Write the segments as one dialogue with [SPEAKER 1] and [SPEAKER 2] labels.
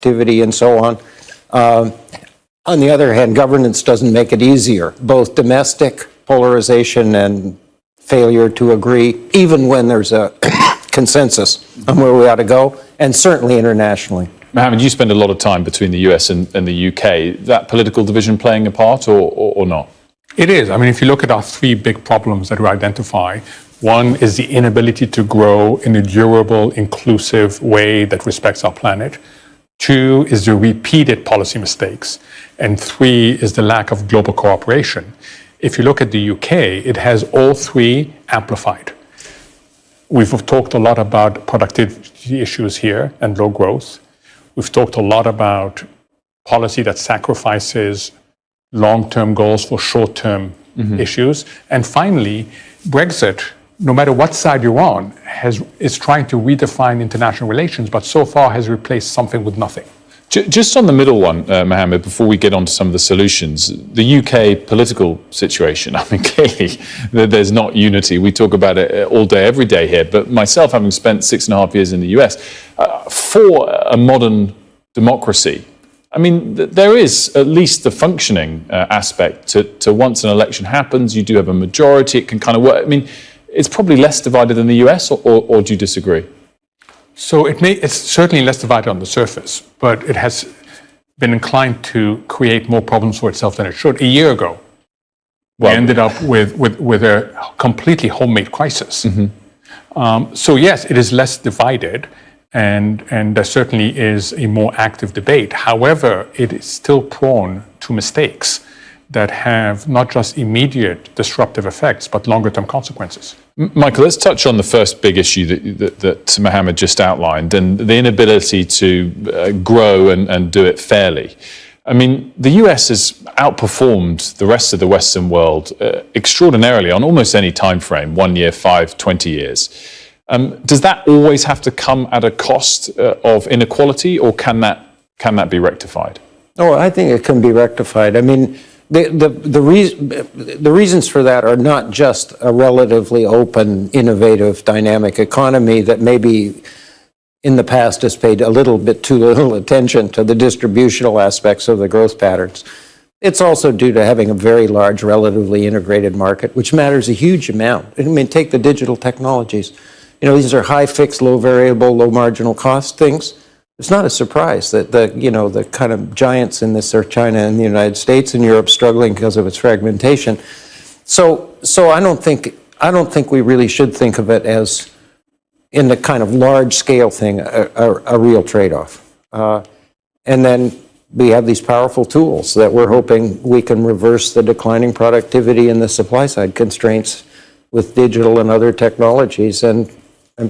[SPEAKER 1] productivity, and so on. On the other hand, governance doesn't make it easier. Both domestic polarization and failure to agree, even when there's a consensus on where we ought to go, and certainly internationally.
[SPEAKER 2] Mohammed, you spend a lot of time between the US and the UK. Is that political division playing a part or not?
[SPEAKER 3] It is. I mean, if you look at our three big problems that we identify, one is the inability to grow in a durable, inclusive way that respects our planet. Two is the repeated policy mistakes. And three is the lack of global cooperation. If you look at the UK, it has all three amplified. We've talked a lot about productivity issues here and low growth. We've talked a lot about policy that sacrifices long-term goals for short-term issues. And finally, Brexit, no matter what side you're on, is trying to redefine international relations, but so far has replaced something with nothing.
[SPEAKER 2] Just on the middle one, Mohammed, before we get on to some of the solutions, the UK political situation, I mean, clearly there's not unity. We talk about it all day, every day here, but myself, having spent 6.5 years in the US, for a modern democracy, I mean, there is at least the functioning aspect to once an election happens, you do have a majority, it can kind of work. I mean, it's probably less divided than the US, or do you disagree?
[SPEAKER 3] So it's certainly less divided on the surface, but it has been inclined to create more problems for itself than it should. A year ago, we ended up with a completely homemade crisis. So yes, it is less divided, and there certainly is a more active debate. However, it is still prone to mistakes that have not just immediate disruptive effects, but longer-term consequences.
[SPEAKER 2] Michael, let's touch on the first big issue that Mohammed just outlined, and the inability to grow and do it fairly. I mean, the US has outperformed the rest of the Western world extraordinarily on almost any time frame, 1 year, 5, 20 years. Does that always have to come at a cost of inequality, or can that be rectified?
[SPEAKER 1] Oh, I think it can be rectified. I mean, the reasons for that are not just a relatively open, innovative, dynamic economy that maybe in the past has paid a little bit too little attention to the distributional aspects of the growth patterns. It's also due to having a very large, relatively integrated market, which matters a huge amount. I mean, take the digital technologies. You know, these are high fixed, low variable, low marginal cost things. It's not a surprise that the kind of giants in this are China and the United States, and Europe struggling because of its fragmentation. So I don't think we really should think of it as, in the kind of large scale thing, a real trade-off. And then we have these powerful tools that we're hoping we can reverse the declining productivity and the supply side constraints with digital and other technologies, and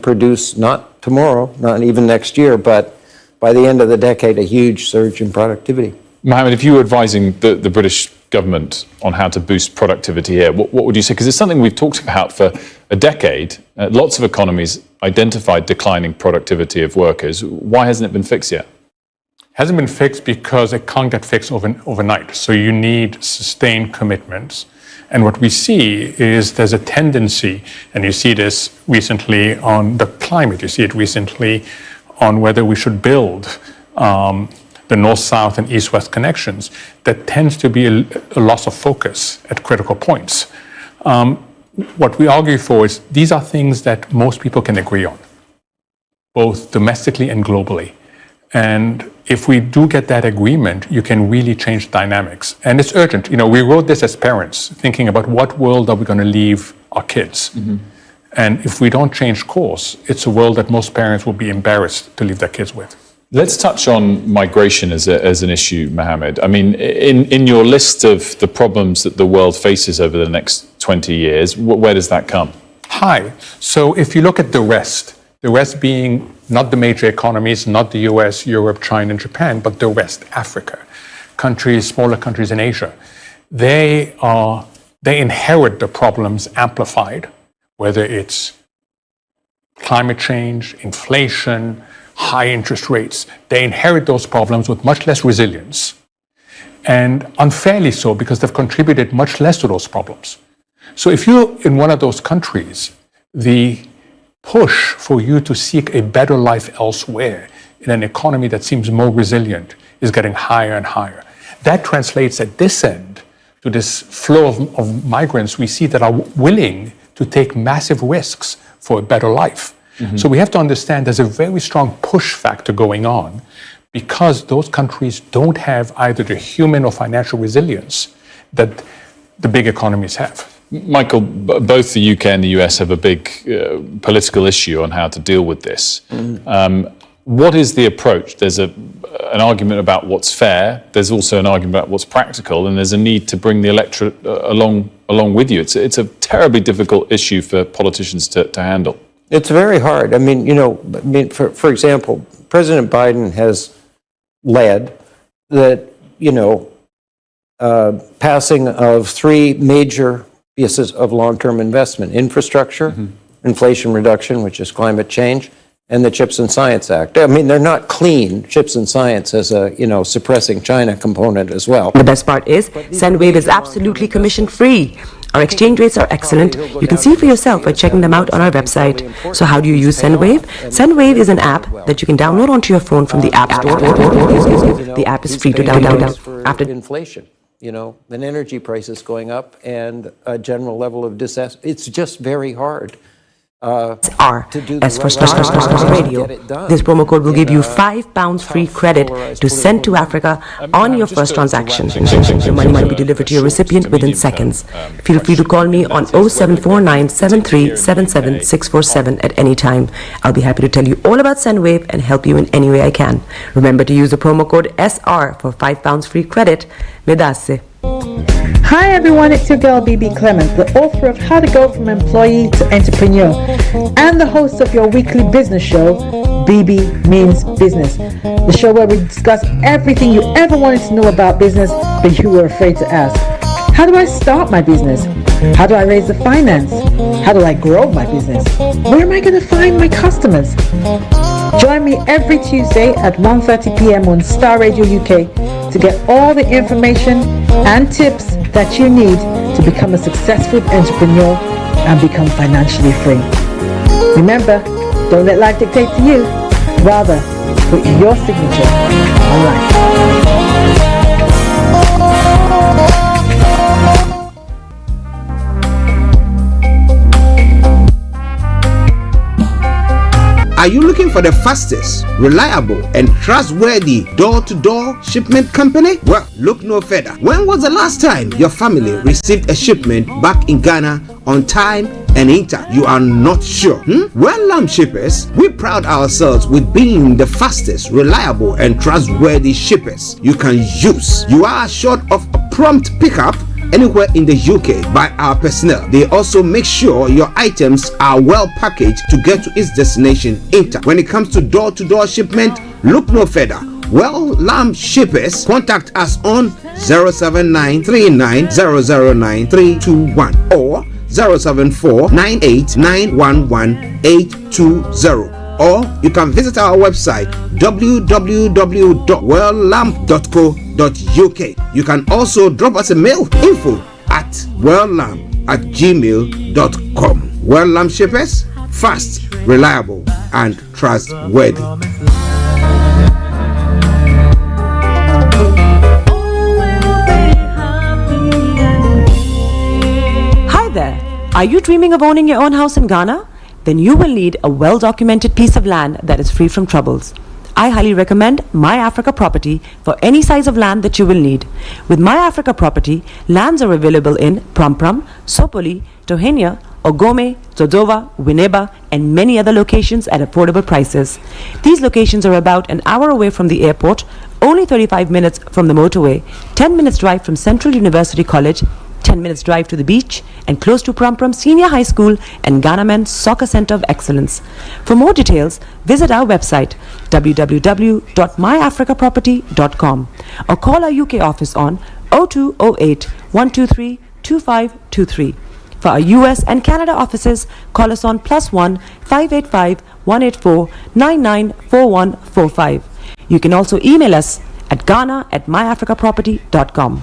[SPEAKER 1] produce, not tomorrow, not even next year, but by the end of the decade, a huge surge in productivity.
[SPEAKER 2] Mohammed, if you were advising the British government on how to boost productivity here, what would you say? Because it's something we've talked about for a decade. Lots of economies identified declining productivity of workers. Why hasn't it been fixed yet?
[SPEAKER 3] Hasn't been fixed because it can't get fixed overnight. So you need sustained commitments. And what we see is there's a tendency, and you see this recently on the climate, you see it recently on whether we should build the north-south and east-west connections, that tends to be a loss of focus at critical points. What we argue for is these are things that most people can agree on, both domestically and globally. And if we do get that agreement, you can really change dynamics. And it's urgent. You know, we wrote this as parents, thinking about what world are we going to leave our kids. And if we don't change course, it's a world that most parents will be embarrassed to leave their kids with.
[SPEAKER 2] Let's touch on migration as an issue, Mohammed. I mean, in your list of the problems that the world faces over the next 20 years, where does that come?
[SPEAKER 3] High. So if you look at the rest being not the major economies, not the US, Europe, China, and Japan, but the West, Africa, countries, smaller countries in Asia, they inherit the problems amplified, whether it's climate change, inflation, high interest rates. They inherit those problems with much less resilience, and unfairly so, because they've contributed much less to those problems. So if you're in one of those countries, the push for you to seek a better life elsewhere in an economy that seems more resilient is getting higher and higher. That translates at this end to this flow of migrants we see that are willing to take massive risks for a better life. So we have to understand there's a very strong push factor going on because those countries don't have either the human or financial resilience that the big economies have.
[SPEAKER 2] Michael, both the UK and the US have a big political issue on how to deal with this. What is the approach? There's an argument about what's fair. There's also an argument about what's practical, and there's a need to bring the electorate along with you. It's a terribly difficult issue for politicians to handle.
[SPEAKER 1] It's very hard. I mean, for example, President Biden has led that, passing of three major pieces of long-term investment: infrastructure, inflation reduction, which is climate change, and the CHIPS and Science Act. I mean, they're not clean. CHIPS and Science has a, suppressing China component as well.
[SPEAKER 4] The best part is, SendWave is absolutely commission-free. Our exchange rates are excellent. You can see for yourself by checking them out on our website. So how do you use SendWave? SendWave is an app that you can download onto your phone from the App Store. The app is free to download.
[SPEAKER 1] After inflation, then energy prices going up and a general level of it's just very hard.
[SPEAKER 4] R, as for Starr Radio. This promo code will give you £5 free credit to send to Africa on your first transaction. Your money might be delivered to your recipient within seconds. Feel free to call me on 0749 7377 647 at any time. I'll be happy to tell you all about SendWave and help you in any way I can. Remember to use the promo code SR for £5 free credit. Vedasse.
[SPEAKER 5] Hi everyone, it's your girl BB Clement, the author of How to Go From Employee to Entrepreneur and the host of your weekly business show, BB Means Business, the show where we discuss everything you ever wanted to know about business but you were afraid to ask. How do I start my business? How do I raise the finance? How do I grow my business? Where am I going to find my customers? Join me every Tuesday at 1:30 p.m. on Starr Radio UK to get all the information and tips that you need to become a successful entrepreneur and become financially free. Remember, don't let life dictate to you. Rather, put your signature on life.
[SPEAKER 6] Are you looking for the fastest, reliable, and trustworthy door-to-door shipment company? Well, look no further. When was the last time your family received a shipment back in Ghana on time and in time? You are not sure? Well, Lamb Shippers, we pride ourselves with being the fastest, reliable, and trustworthy shippers you can use. You are assured of a prompt pickup anywhere in the UK by our personnel. They also make sure your items are well packaged to get to its destination in time. When it comes to door-to-door shipment, look no further. Well, Lamb Shippers, contact us on 07939009321 or 07498911820. Or you can visit our website www.welllamp.co.uk. You can also drop us a mail, info@welllamp@gmail.com. Well Lamp Shippers, fast, reliable, and trustworthy.
[SPEAKER 4] Hi there. Are you dreaming of owning your own house in Ghana? Then you will need a well-documented piece of land that is free from troubles. I highly recommend My Africa Property for any size of land that you will need. With My Africa Property, lands are available in Pram, Sopoli, Tohenia, Ogome, Dodova, Winneba, and many other locations at affordable prices. These locations are about an hour away from the airport, only 35 minutes from the motorway, 10 minutes drive from Central University College, 10 minutes drive to the beach, and close to Pram Senior High School and Ghana Men's Soccer Center of Excellence. For more details, visit our website www.myafricaproperty.com or call our UK office on 0208 123 2523. For our US and Canada offices, call us on +1 585 184 994145. You can also email us at ghana@myafricaproperty.com.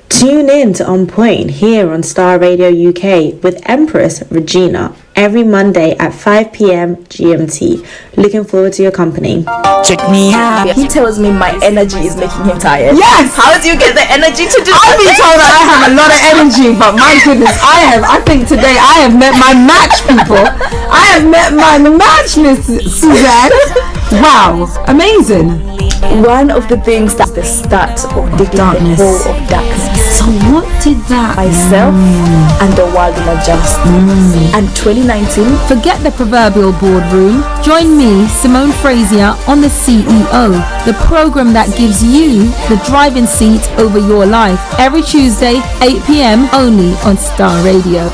[SPEAKER 7] Tune in to On Point here on Star Radio UK with Empress Regina every Monday at 5 p.m. GMT. Looking forward to your company.
[SPEAKER 8] Check me out.
[SPEAKER 9] He tells me my energy is making him tired.
[SPEAKER 8] Yes!
[SPEAKER 9] How do you get the energy to do
[SPEAKER 8] I've been told that I have a lot of energy, but my goodness, I think today I have met my match, people. I have met my match, Miss Suzanne. Wow, amazing.
[SPEAKER 9] One of the things that's the start of digging
[SPEAKER 8] darkness.
[SPEAKER 9] the hole of darkness.
[SPEAKER 8] So what did that
[SPEAKER 9] Myself and the world will adjust. And 2019,
[SPEAKER 10] Forget the proverbial boardroom. Join me, Simone Frazier, on The CEO, the program that gives you the driving seat over your life. Every Tuesday, 8 p.m. only on Star Radio.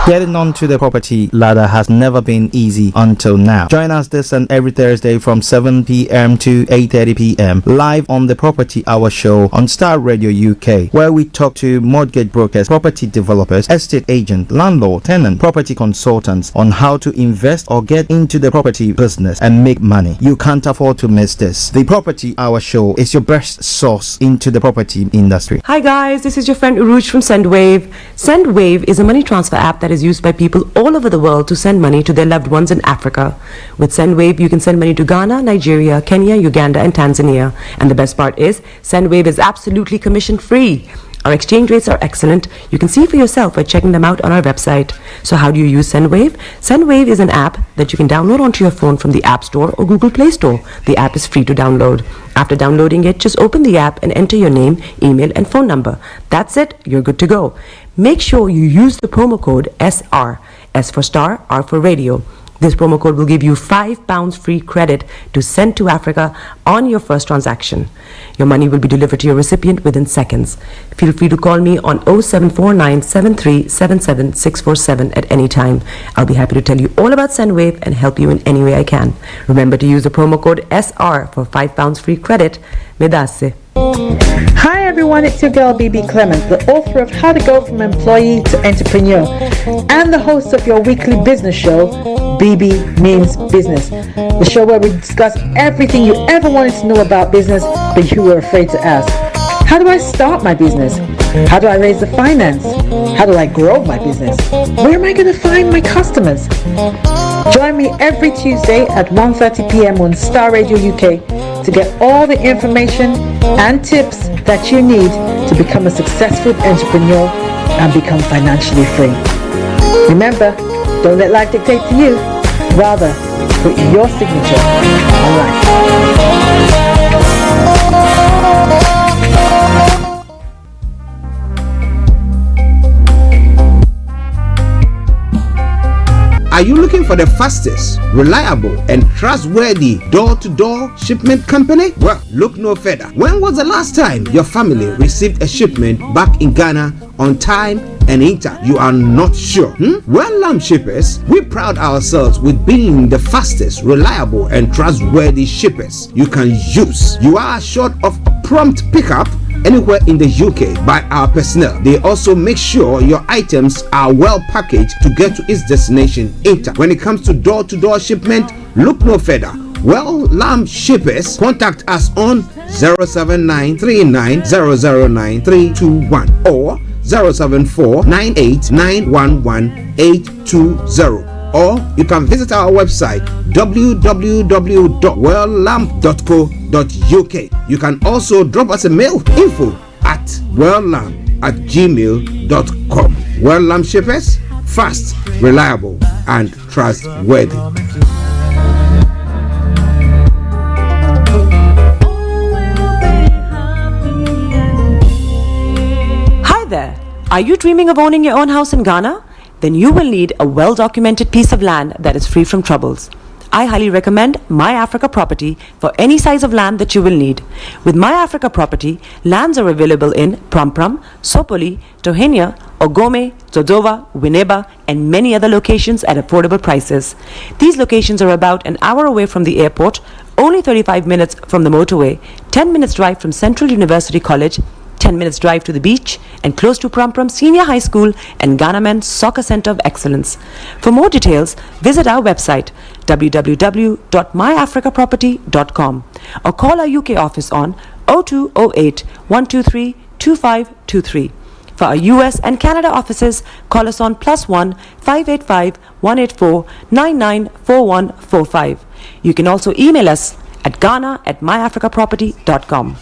[SPEAKER 11] Getting onto the property ladder has never been easy until now. Join us this and every Thursday from 7 p.m. to 8:30 p.m. live on the Property Hour show on Star Radio UK, where we talk to mortgage brokers, property developers, estate agents, landlord, tenant, property consultants on how to invest or get into the property business and make money. You can't afford to miss this. The Property Hour show is your best source into the property industry.
[SPEAKER 4] Hi guys, this is your friend Uruj from SendWave. SendWave is a money transfer app that is used by people all over the world to send money to their loved ones in Africa. With SendWave, you can send money to Ghana, Nigeria, Kenya, Uganda, and Tanzania. And the best part is, SendWave is absolutely commission free. Our exchange rates are excellent. You can see for yourself by checking them out on our website. So how do you use SendWave? SendWave is an app that you can download onto your phone from the App Store or Google Play Store. The app is free to download. After downloading it, just open the app and enter your name, email, and phone number. That's it. You're good to go. Make sure you use the promo code SR. S for Star, R for Radio. This promo code will give you £5 free credit to send to Africa on your first transaction. Your money will be delivered to your recipient within seconds. Feel free to call me on 0749 7377 647 at any time. I'll be happy to tell you all about SendWave and help you in any way I can. Remember to use the promo code SR for £5 free credit. Medasse.
[SPEAKER 5] Hi everyone, it's your girl BB Clement, the author of How to Go From Employee to Entrepreneur and the host of your weekly business show, BB Means Business, the show where we discuss everything you ever wanted to know about business but you were afraid to ask. How do I start my business? How do I raise the finance? How do I grow my business? Where am I going to find my customers? Join me every Tuesday at 1:30 p.m. on Star Radio UK to get all the information and tips that you need to become a successful entrepreneur and become financially free. Remember, don't let life dictate to you. Rather, put your signature on life.
[SPEAKER 6] Are you looking for the fastest, reliable, and trustworthy door-to-door shipment company? Well, look no further. When was the last time your family received a shipment back in Ghana on time and in time? You are not sure? Well, Lamb Shippers, we pride ourselves with being the fastest, reliable, and trustworthy shippers you can use. You are assured of prompt pickup anywhere in the UK by our personnel. They also make sure your items are well packaged to get to its destination in time. When it comes to door-to-door shipment, look no further. Well, Lamb Shippers, contact us on 07939009321 or 07498911820. Or you can visit our website www.welllamp.co.uk. You can also drop us a mail, info@welllamp@gmail.com. Well Lamp Shippers, fast, reliable, and trustworthy.
[SPEAKER 4] Hi there. Are you dreaming of owning your own house in Ghana? Then you will need a well-documented piece of land that is free from troubles. I highly recommend My Africa Property for any size of land that you will need. With My Africa Property, lands are available in Prampram, Sopoli, Tohenia, Ogome, Dodova, Winneba, and many other locations at affordable prices. These locations are about an hour away from the airport, only 35 minutes from the motorway, 10 minutes drive from Central University College, 10 minutes drive to the beach, and close to Prampram Senior High School and Ghana Men's Soccer Center of Excellence. For more details, visit our website www.myafricaproperty.com or call our UK office on 0208 123 2523. For our US and Canada offices, call us on +1 585 184 994145. You can also email us at ghana@myafricaproperty.com.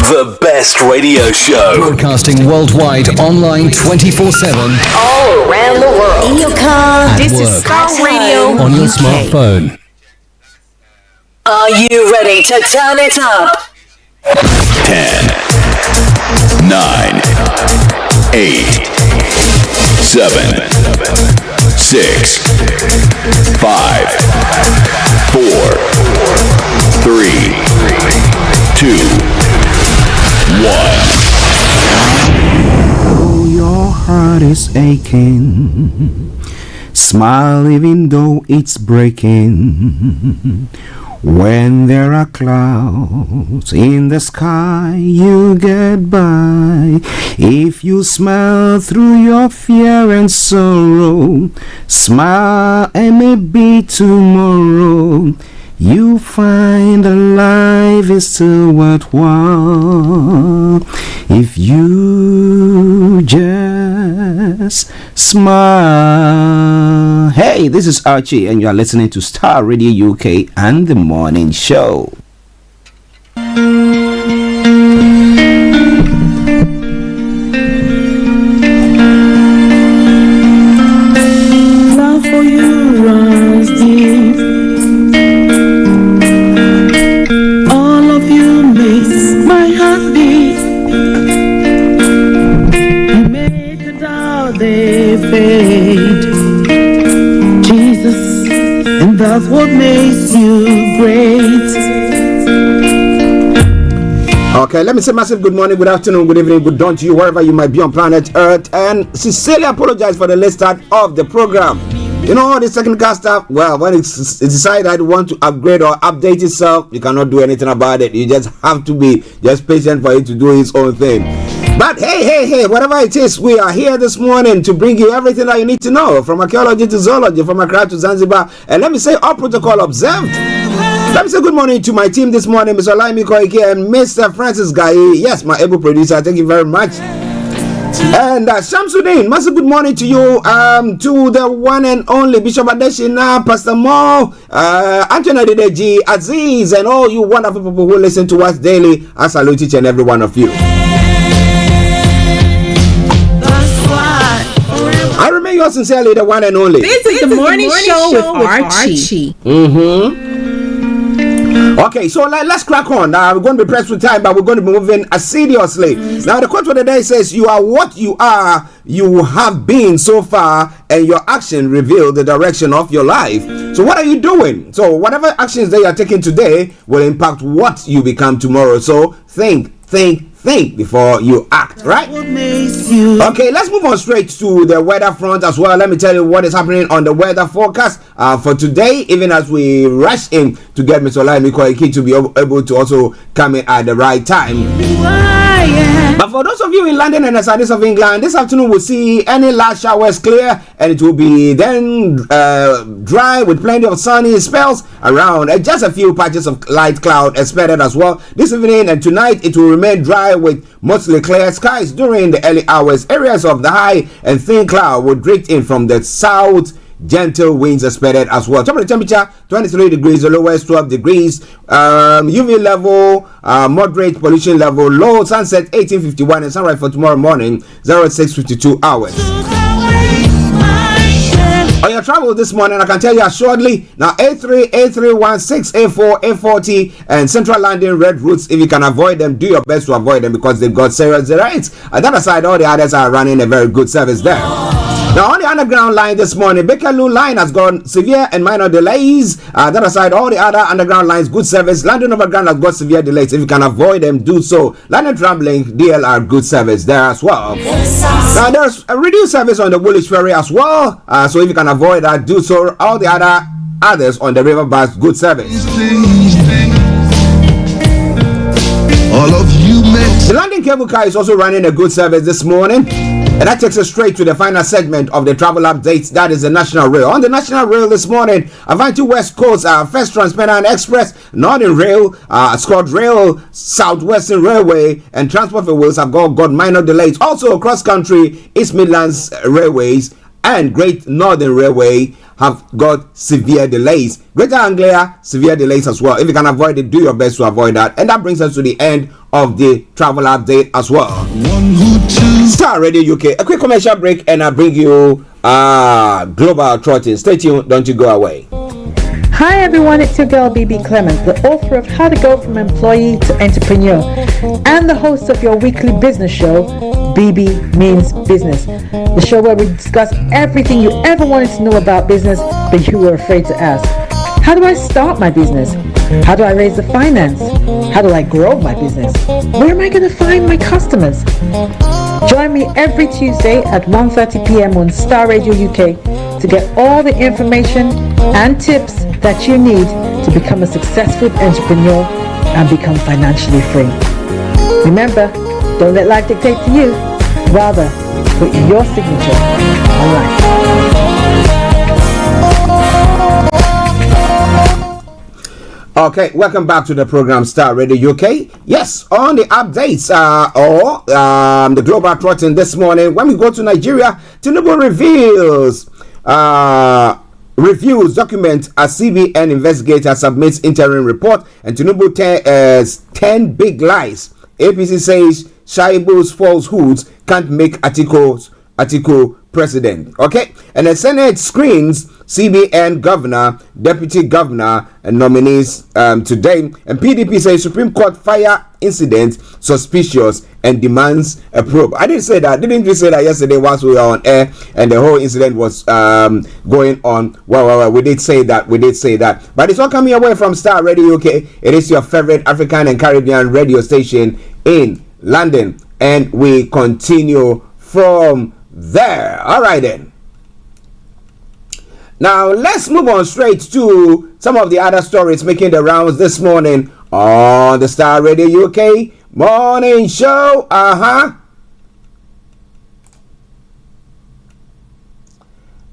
[SPEAKER 12] The best radio show.
[SPEAKER 13] Broadcasting worldwide, online 24/7.
[SPEAKER 14] All around the world. In your car.
[SPEAKER 13] At
[SPEAKER 14] This
[SPEAKER 13] work.
[SPEAKER 14] is Starr Radio.
[SPEAKER 13] On your
[SPEAKER 14] UK.
[SPEAKER 13] smartphone.
[SPEAKER 14] Are you ready to turn it up?
[SPEAKER 12] 10, 9, 8, 7, 6, 5, 4, 3, 2, 1.
[SPEAKER 15] Oh, your heart is aching. Smile even though it's breaking. When there are clouds in the sky, you get by. If you smile through your fear and sorrow, smile and maybe tomorrow you find that life is still worthwhile if you just smile. Hey, this is Archie and you are listening to Starr Radio UK and the Morning Show.
[SPEAKER 16] Love for you runs deep. All of you makes my heart beat. You make a doubt they fade. Jesus, and that's what makes you great.
[SPEAKER 6] Okay, let me say massive good morning, good afternoon, good evening, good dawn to you wherever you might be on planet Earth, and sincerely apologize for the late start of the program. You know, the technical stuff, well, when it's decided that you want to upgrade or update itself, you cannot do anything about it. You just have to be just patient for it to do its own thing. But hey, whatever it is, we are here this morning to bring you everything that you need to know, from archaeology to zoology, from Accra to Zanzibar, and let me say all protocol observed. Let me say good morning to my team this morning, Mr. Olayomi, Koiki, and Mr. Francis Guy. Yes, my able producer, thank you very much. And Shamsuddin, massive good morning to you, to the one and only Bishop Adeshina, Pastor Mo, Anthony Adedeji, Aziz, and all you wonderful people who listen to us daily. I salute each and every one of you. I remain yours sincerely, the one and only.
[SPEAKER 8] This is the morning show with Archie.
[SPEAKER 6] Okay, so let's crack on. We're going to be pressed with time, but we're going to be moving assiduously. Now, the quote for the day says, "You are what you are, you have been so far, and your action reveal the direction of your life." So what are you doing? So whatever actions that you are taking today will impact what you become tomorrow. So think before you act, right? Okay, let's move on straight to the weather front as well. Let me tell you what is happening on the weather forecast for today, even as we rush in to get Mr. Olayomi Koiki to be able to also come in at the right time. But for those of you in London and the southeast of England, this afternoon we'll see any light showers clear, and it will be then dry with plenty of sunny spells around, and just a few patches of light cloud expected as well. This evening and tonight it will remain dry with mostly clear skies during the early hours. Areas of the high and thin cloud will drift in from the south. Gentle winds expected as well. Top of the temperature 23 degrees, the lowest 12 degrees. UV level, moderate pollution level, low sunset 1851, and sunrise for tomorrow morning 0652 hours. On your travel this morning, I can tell you assuredly now A3, A316, A4, A40, and Central London red routes. If you can avoid them, do your best to avoid them because they've got serious delays. On the other side, all the others are running a very good service there. Now, on the underground line this morning, Bakerloo line has got severe and minor delays. The other side, all the other underground lines, good service. London Overground has got severe delays. If you can avoid them, do so. London Tramlink, DLR, good service there as well. Now, there's a reduced service on the Woolwich Ferry as well. So if you can avoid that, do so. All the others on the River Bus, good service.
[SPEAKER 17] All of you met
[SPEAKER 6] The London cable car is also running a good service this morning. And that takes us straight to the final segment of the travel updates. That is the National Rail. On the National Rail this morning, Avanti West Coast, First Trans-Pennine Express, Northern Rail, Scott Rail, Southwestern Railway, and Transport for Wales have got minor delays. Also, across country, East Midlands Railways and Great Northern Railway have got severe delays. Greater Anglia, severe delays as well. If you can avoid it, do your best to avoid that. And that brings us to the end of the travel update as well. Starr Radio UK. A quick commercial break and I'll bring you Global Trotting. Stay tuned, don't you go away.
[SPEAKER 5] Hi everyone, it's your girl BB Clement, the author of How to Go From Employee to Entrepreneur and the host of your weekly business show, BB Means Business, the show where we discuss everything you ever wanted to know about business but you were afraid to ask. How do I start my business? How do I raise the finance? How do I grow my business? Where am I going to find my customers? Join me every Tuesday at 1:30 p.m. on Starr Radio UK to get all the information and tips that you need to become a successful entrepreneur and become financially free. Remember, don't let life dictate to you. Rather, put your signature on life.
[SPEAKER 6] Okay, welcome back to the program Starr Radio UK. Yes, on the updates the Global Trotting this morning, when we go to Nigeria, Tinubu reviews document as CBN investigator submits interim report, and Tinubu 10 big lies. APC says Shaibu's falsehoods can't make Atiku president. Okay, and the Senate screens CBN governor, deputy governor, and nominees today. And PDP says Supreme Court fire incident suspicious and demands a probe. I didn't say that. Didn't we say that yesterday whilst we were on air and the whole incident was going on? Well, we did say that. But it's all coming away from Starr Radio UK. It is your favorite African and Caribbean radio station in London, and we continue from there. All right then. Now let's move on straight to some of the other stories making the rounds this morning on the Starr Radio UK morning show.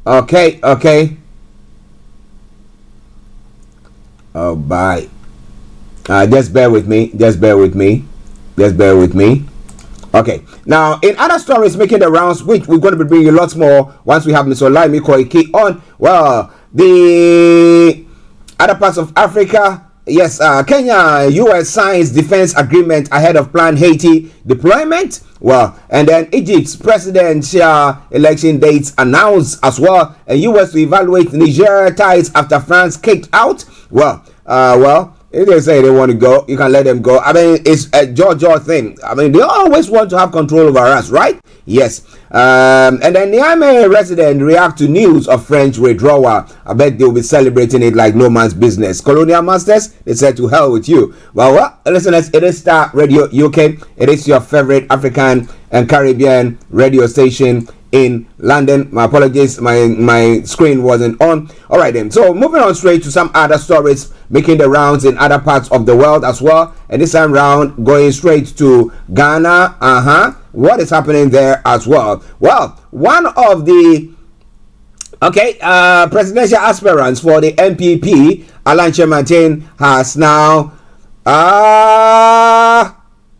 [SPEAKER 6] Okay. Oh, bye. Just bear with me. Okay. Now, in other stories making the rounds, which we're going to be bringing lots more once we have Mr. Olayomi Koiki on. Well, the other parts of Africa. Yes, Kenya, US signs defense agreement ahead of planned Haiti deployment. Well, and then Egypt's presidential election dates announced as well. And US to evaluate Niger ties after France kicked out. Well, if they say they want to go, you can let them go. I mean, it's a George thing. I mean, they always want to have control over us, right? Yes. And then Niamey resident react to news of French withdrawal. I bet they'll be celebrating it like no man's business. Colonial Masters, they said to hell with you. Well, listeners, it is Starr Radio UK. It is your favorite African and Caribbean radio station in London. My apologies, my screen wasn't on. All right then, so moving on straight to some other stories making the rounds in other parts of the world as well, and this time round going straight to Ghana. What is happening there as well? Well, one of the presidential aspirants for the MPP, Alan Chemantin, has now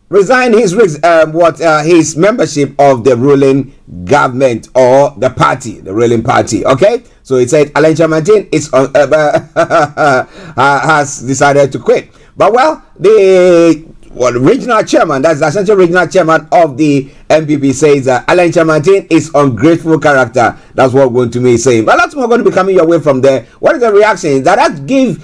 [SPEAKER 6] resigned his membership of the ruling government or the party, the ruling party. Okay, so it said Alan Chemantin is has decided to quit. But the regional chairman, that's the essential regional chairman of the MPP, says that Alan Chemantin is ungrateful character. That's what going to me saying. But lots more going to be coming your way from there. What is the reaction? That give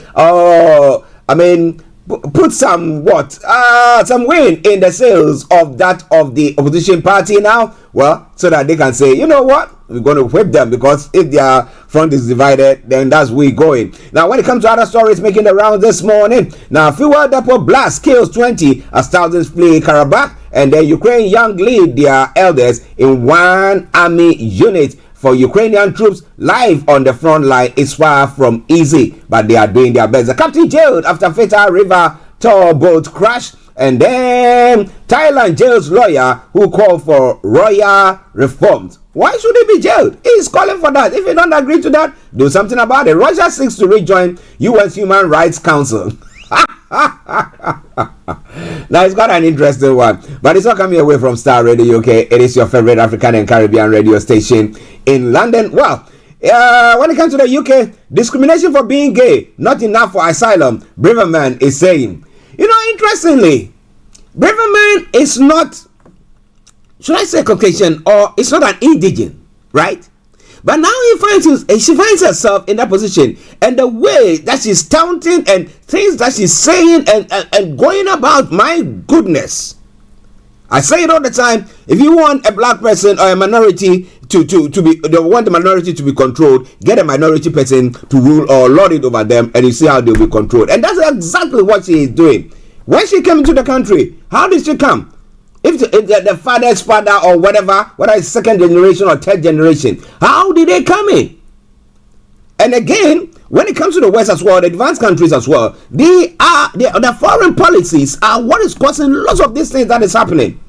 [SPEAKER 6] put some wind in the sails of that of the opposition party now. Well, so that they can say, you know what, we're going to whip them, because if their front is divided, then that's where we're going. Now, when it comes to other stories making the rounds this morning, now fuel depot blast kills 20 as thousands flee Karabakh, and then Ukraine young lead their elders in one army unit. For Ukrainian troops, life on the front line is far from easy, but they are doing their best. The captain jailed after fatal river tour boat crash, And then Thailand jails lawyer who called for royal reforms. Why should he be jailed? He's calling for that. If you don't agree to that, do something about it. Russia seeks to rejoin U.S. Human Rights Council. Now it's got an interesting one, but it's not coming away from Starr Radio UK. It is your favorite African and Caribbean radio station in London. Well, when it comes to the UK, discrimination for being gay, not enough for asylum, Braverman is saying. You know, interestingly, Braverman is not, should I say Caucasian, or it's not an indigent, right? But now she finds herself in that position, and the way that she's taunting and things that she's saying and going about, my goodness. I say it all the time. If you want a black person or a minority to be, they want the minority to be controlled, get a minority person to rule or lord it over them, and you see how they'll be controlled. And that's exactly what she is doing. When she came into the country, how did she come? If the father's father or whatever, whether it's second generation or third generation, how did they come in? And again, when it comes to the West as well, the advanced countries as well, the foreign policies are what is causing lots of these things that is happening.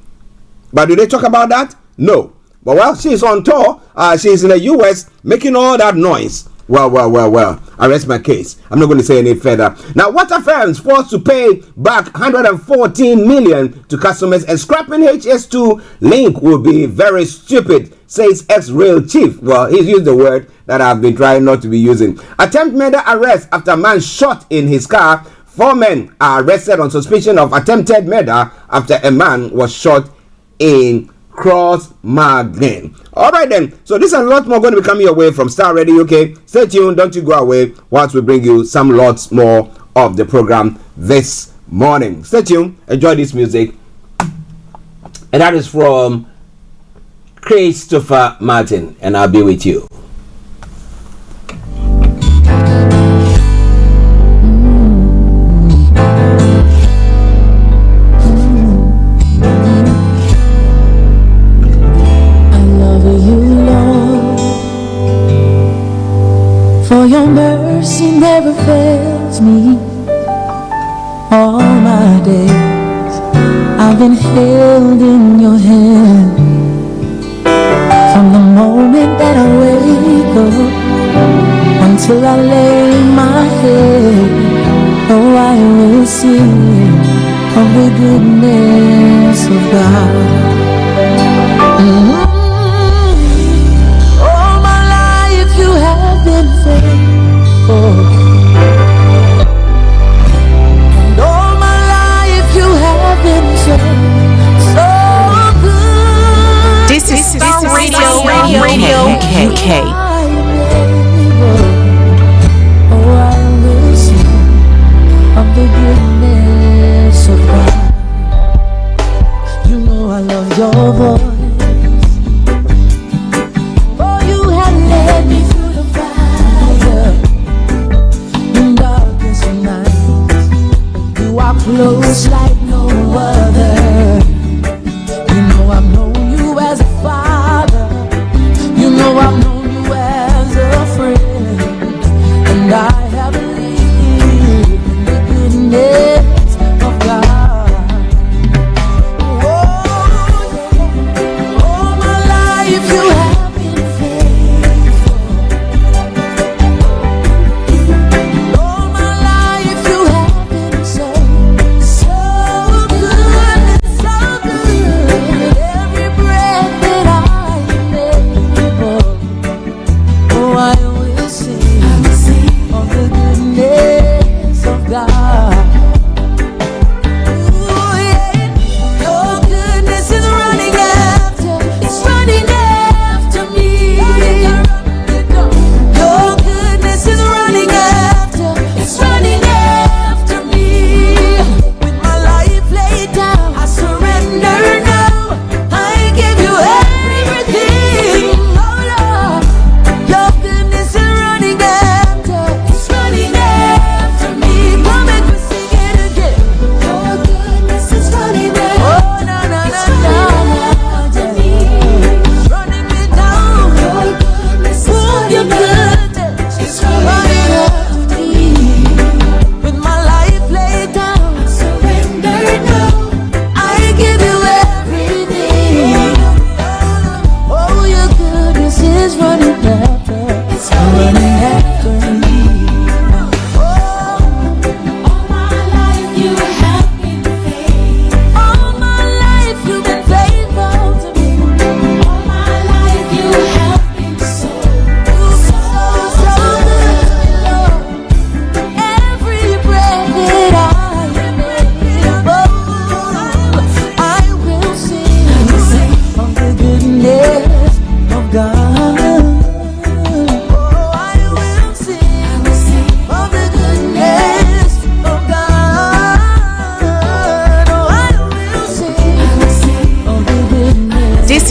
[SPEAKER 6] But do they talk about that? No. But while she's on tour, she's in the US making all that noise. Well. I rest my case. I'm not going to say any further. Now, water firms forced to pay back 114 million to customers, and scrapping HS2 link will be very stupid, says ex-rail chief. Well, he's used the word that I've been trying not to be using. Attempt murder arrest after a man shot in his car. 4 men are arrested on suspicion of attempted murder after a man was shot in Cross-Maglen. All right then, so this and a lot more going to be coming your way from Starr Radio UK. Stay tuned, don't you go away whilst we bring you some lots more of the program this morning. Stay tuned, enjoy this music, and that is from Christopher Martin, and I'll be with you.
[SPEAKER 17] For your mercy never fails me. All my days I've been held in your hand. From the moment that I wake up until I lay my head, oh, I will sing of the goodness of God. All my life you have been faithful, and all my life you have been so good.
[SPEAKER 4] This is Starr Radio UK.
[SPEAKER 17] Oh, I will sing of the goodness of God. You know I love your voice. For you have led me through the fire in darkest nights. You are close like no other. You know I've known you as a father. You know I've known you as a friend. And I have believed in the goodness of God. All my life you have been faithful. All my life you have been so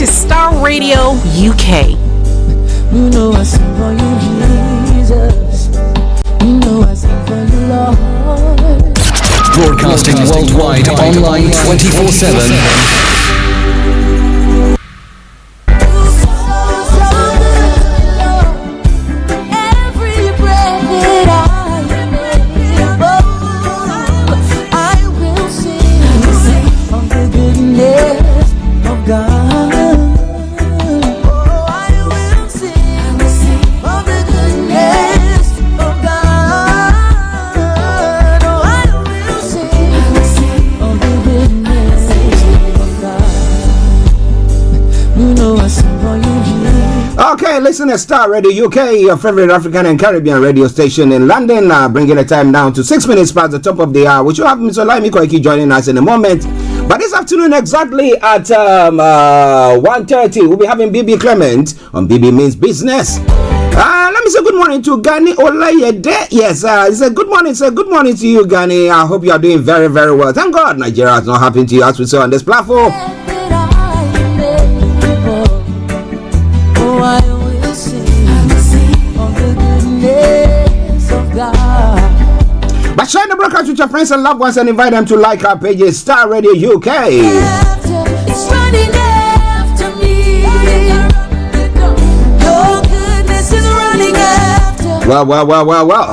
[SPEAKER 18] to Star Radio UK.
[SPEAKER 17] You know I sing for you, Jesus. You know I sing for you, Lord.
[SPEAKER 13] Broadcasting worldwide, online 24/7.
[SPEAKER 6] Okay, listen to Star Radio UK, your favorite African and Caribbean radio station in London, bringing the time down to 6 minutes past the top of the hour. We should have Mr. Olayomi Koiki joining us in a moment. But this afternoon, exactly at 1:30, we'll be having BB Clement on BB Means Business. Let me say good morning to Gani Olayede. Yes, it's a good morning. Say good morning to you, Gani. I hope you are doing very, very well. Thank God Nigeria has not happened to you as we saw on this platform. But share the broadcast with your friends and loved ones and invite them to like our pages, Star Radio UK.
[SPEAKER 17] It's running after me. Your goodness is running after.
[SPEAKER 6] Well.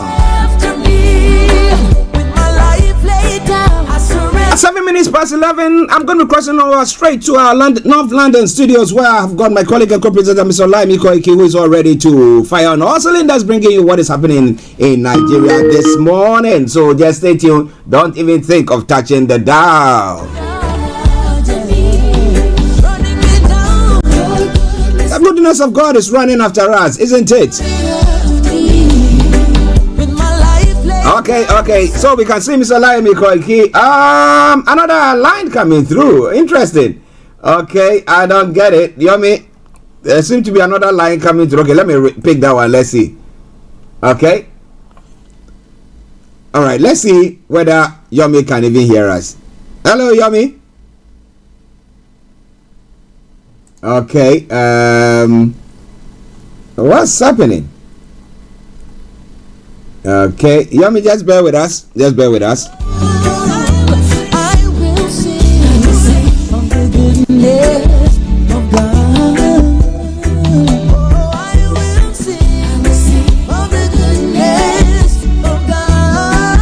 [SPEAKER 17] After me. With my life laid down, I surrender.
[SPEAKER 6] At 7 minutes past 11, I'm going to be crossing over straight to our North London studios, where I've got my colleague and co-presenter, Mr. Olayomi Koiki, who is all ready to fire on all cylinders, bringing you what is happening in Nigeria this morning. So just stay tuned. Don't even think of touching the dial. The goodness of God is running after us, isn't it? Okay. So we can see Mr. Olayomi Koiki. Another line coming through. Interesting. Okay, I don't get it. Yomi, there seems to be another line coming through. Okay, let me pick that one. Let's see. Okay. All right. Let's see whether Yomi can even hear us. Hello, Yomi. Okay. What's happening? Okay, Yomi, just bear with us.
[SPEAKER 17] I will sing of the goodness of God. Oh, I will sing of the goodness of God.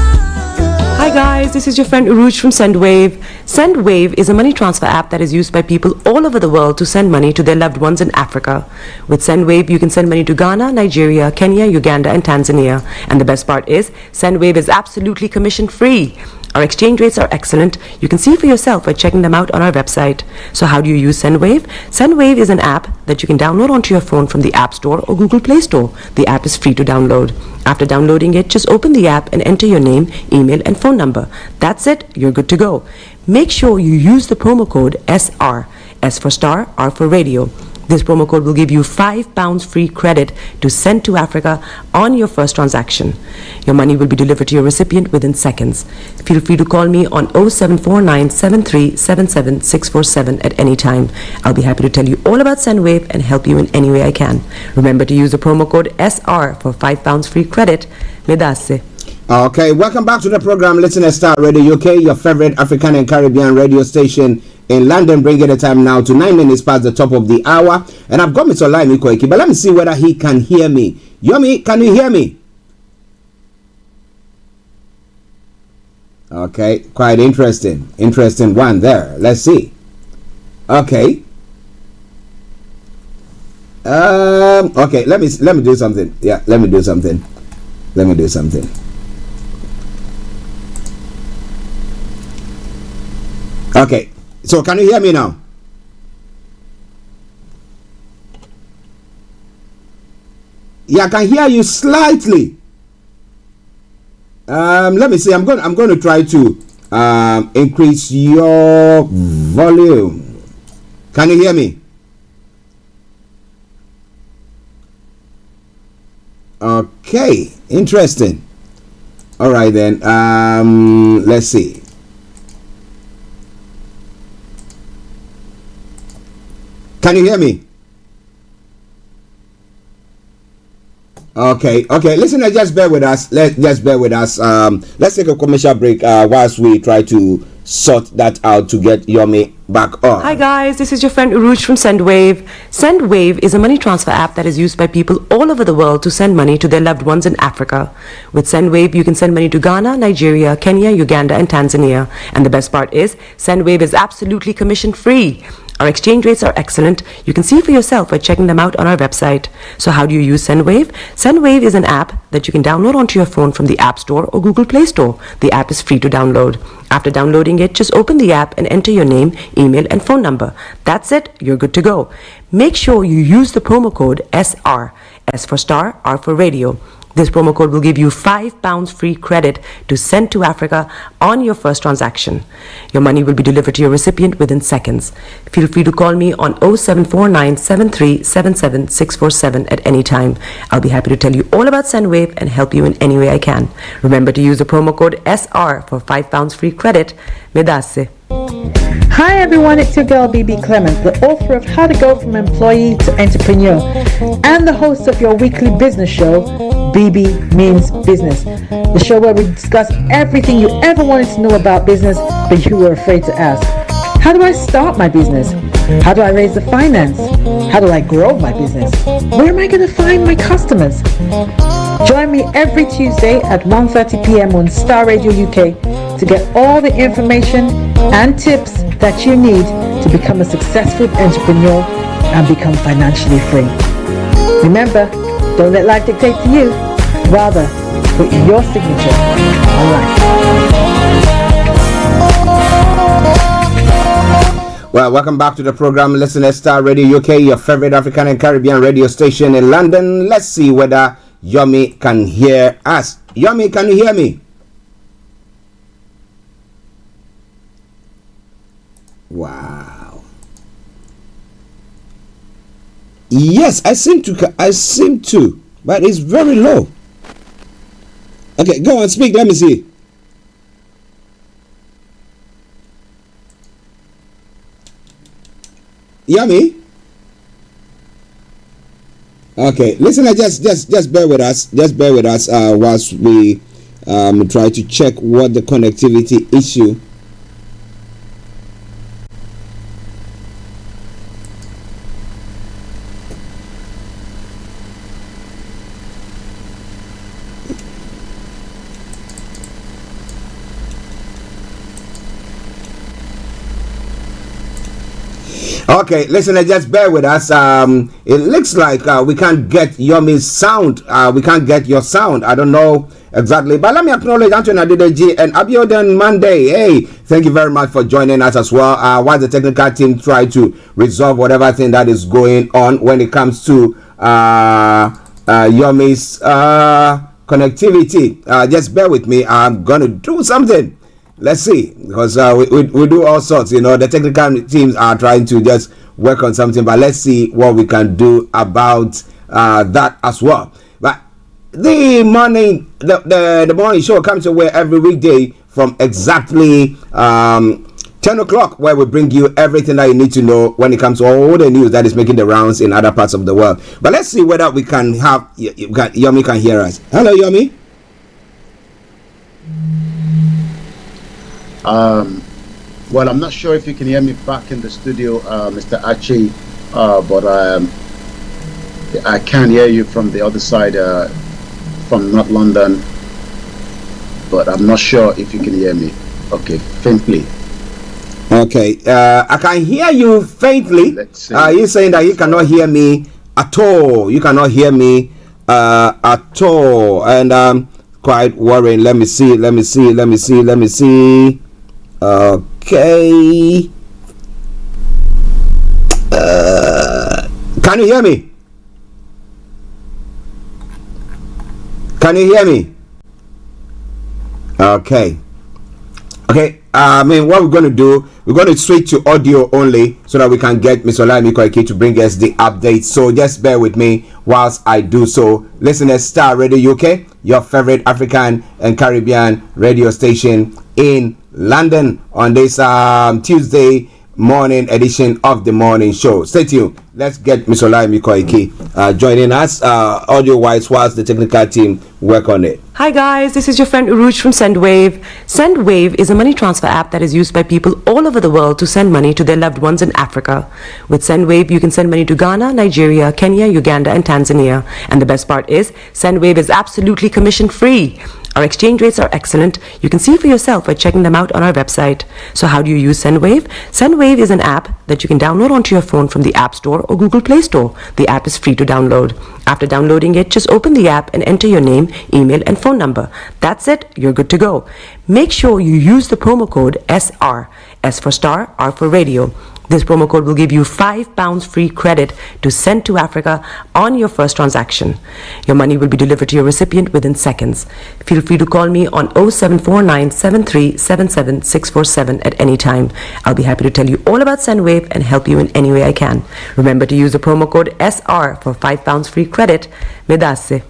[SPEAKER 4] Hi guys, this is your friend Uruj from SendWave. SendWave is a money transfer app that is used by people all over the world to send money to their loved ones in Africa. With SendWave, you can send money to Ghana, Nigeria, Kenya, Uganda, and Tanzania. And the best part is, SendWave is absolutely commission-free. Our exchange rates are excellent. You can see for yourself by checking them out on our website. So how do you use SendWave? SendWave is an app that you can download onto your phone from the App Store or Google Play Store. The app is free to download. After downloading it, just open the app and enter your name, email, and phone number. That's it. You're good to go. Make sure you use the promo code SR. S for Star, R for Radio. This promo code will give you £5 free credit to send to Africa on your first transaction. Your money will be delivered to your recipient within seconds. Feel free to call me on 0749 7377 647 at any time. I'll be happy to tell you all about SendWave and help you in any way I can. Remember to use the promo code SR for £5 free credit. Medasse.
[SPEAKER 6] Okay, welcome back to the program. Listen to Star Radio UK, your favorite African and Caribbean radio station in London, bringing the time now to 9 minutes past the top of the hour. And I've got Mr. Olayomi Koiki, but let me see whether he can hear me. Yomi, can you hear me? Okay, quite interesting. Interesting one there. Let's see. Okay. Okay, let me do something. Yeah, let me do something. Okay, so can you hear me now? Yeah, I can hear you slightly. Let me see. I'm going to try to increase your volume. Can you hear me? Okay, interesting. All right then. Let's see. Can you hear me? Okay. Listeners, just bear with us. Let's bear with us. Let's take a commercial break whilst we try to sort that out to get Yomi back on.
[SPEAKER 4] Hi guys, this is your friend Uruj from SendWave. SendWave is a money transfer app that is used by people all over the world to send money to their loved ones in Africa. With SendWave, you can send money to Ghana, Nigeria, Kenya, Uganda, and Tanzania. And the best part is, SendWave is absolutely commission free. Our exchange rates are excellent. You can see for yourself by checking them out on our website. So how do you use SendWave? SendWave is an app that you can download onto your phone from the App Store or Google Play Store. The app is free to download. After downloading it, just open the app and enter your name, email, and phone number. That's it. You're good to go. Make sure you use the promo code SR. S for Star, R for Radio. This promo code will give you £5 free credit to send to Africa on your first transaction. Your money will be delivered to your recipient within seconds. Feel free to call me on 0749 7377 647 at any time. I'll be happy to tell you all about SendWave and help you in any way I can. Remember to use the promo code SR for £5 free credit. Medasse.
[SPEAKER 5] Hi everyone, it's your girl BB Clement, the author of How to Go From Employee to Entrepreneur and the host of your weekly business show, BB Means Business, the show where we discuss everything you ever wanted to know about business but you were afraid to ask. How do I start my business? How do I raise the finance? How do I grow my business? Where am I going to find my customers? Join me every Tuesday at 1:30 p.m. on Starr Radio UK to get all the information and tips that you need to become a successful entrepreneur and become financially free. Remember, don't let life dictate to you. Rather, put your signature on life.
[SPEAKER 6] Well, welcome back to the program, listeners. Starr Radio UK, your favorite African and Caribbean radio station in London. Let's see whether Yomi can hear us. Yomi, can you hear me? Wow. Yes, I seem to, but it's very low. Okay, go on, speak. Let me see. Yummy. Okay, listener, just bear with us. Just bear with us whilst we try to check what the connectivity issue. Okay, listener, just bear with us. It looks like we can't get Yomi's sound. We can't get your sound. I don't know exactly. But let me acknowledge Anthony Adedeji and Abiodun Monday. Hey, thank you very much for joining us as well. While the technical team try to resolve whatever thing that is going on when it comes to Yomi's connectivity. Just bear with me. I'm going to do something. Let's see, because we do all sorts, the technical teams are trying to just work on something, but let's see what we can do about that as well. But the morning show comes away every weekday from exactly 10 o'clock, where we bring you everything that you need to know when it comes to all the news that is making the rounds in other parts of the world. But let's see whether we can have Yomi can hear us. Hello, Yomi.
[SPEAKER 19] Well, I'm not sure if you can hear me back in the studio, Mr. Archie, but I can hear you from the other side, from North London, but I'm not sure if you can hear me. Okay, faintly.
[SPEAKER 6] Okay, I can hear you faintly. You're saying that you cannot hear me at all. You cannot hear me at all, and quite worrying. Let me see. Okay. Can you hear me? Can you hear me? Okay. What we're going to do, we're going to switch to audio only so that we can get Mr. Olayomi Koiki to bring us the updates. So just bear with me whilst I do so. Listeners, Starr Radio UK, your favorite African and Caribbean radio station in London on this Tuesday,
[SPEAKER 15] morning edition of the morning show. Stay tuned. Let's get Ms. Olayomi Koiki joining us audio-wise whilst the technical team work on it.
[SPEAKER 4] Hi guys, this is your friend Uruj from SendWave. SendWave is a money transfer app that is used by people all over the world to send money to their loved ones in Africa. With SendWave, you can send money to Ghana, Nigeria, Kenya, Uganda, and Tanzania. And the best part is, SendWave is absolutely commission-free. Our exchange rates are excellent. You can see for yourself by checking them out on our website. So how do you use SendWave? SendWave is an app that you can download onto your phone from the App Store or Google Play Store. The app is free to download. After downloading it, just open the app and enter your name, email, and phone number. That's it. You're good to go. Make sure you use the promo code SR. S for Star, R for Radio. This promo code will give you £5 free credit to send to Africa on your first transaction. Your money will be delivered to your recipient within seconds. Feel free to call me on 0749 7377 647 at any time. I'll be happy to tell you all about SendWave and help you in any way I can. Remember to use the promo code SR for £5 free credit. Medasse.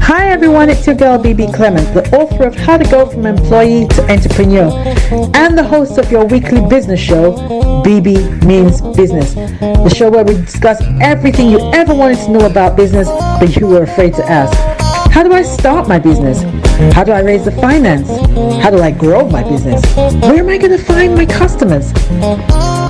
[SPEAKER 5] Hi everyone, it's your girl BB Clement, the author of How to Go From Employee to Entrepreneur and the host of your weekly business show, BB Means Business, the show where we discuss everything you ever wanted to know about business but you were afraid to ask. How do I start my business? How do I raise the finance? How do I grow my business? Where am I going to find my customers?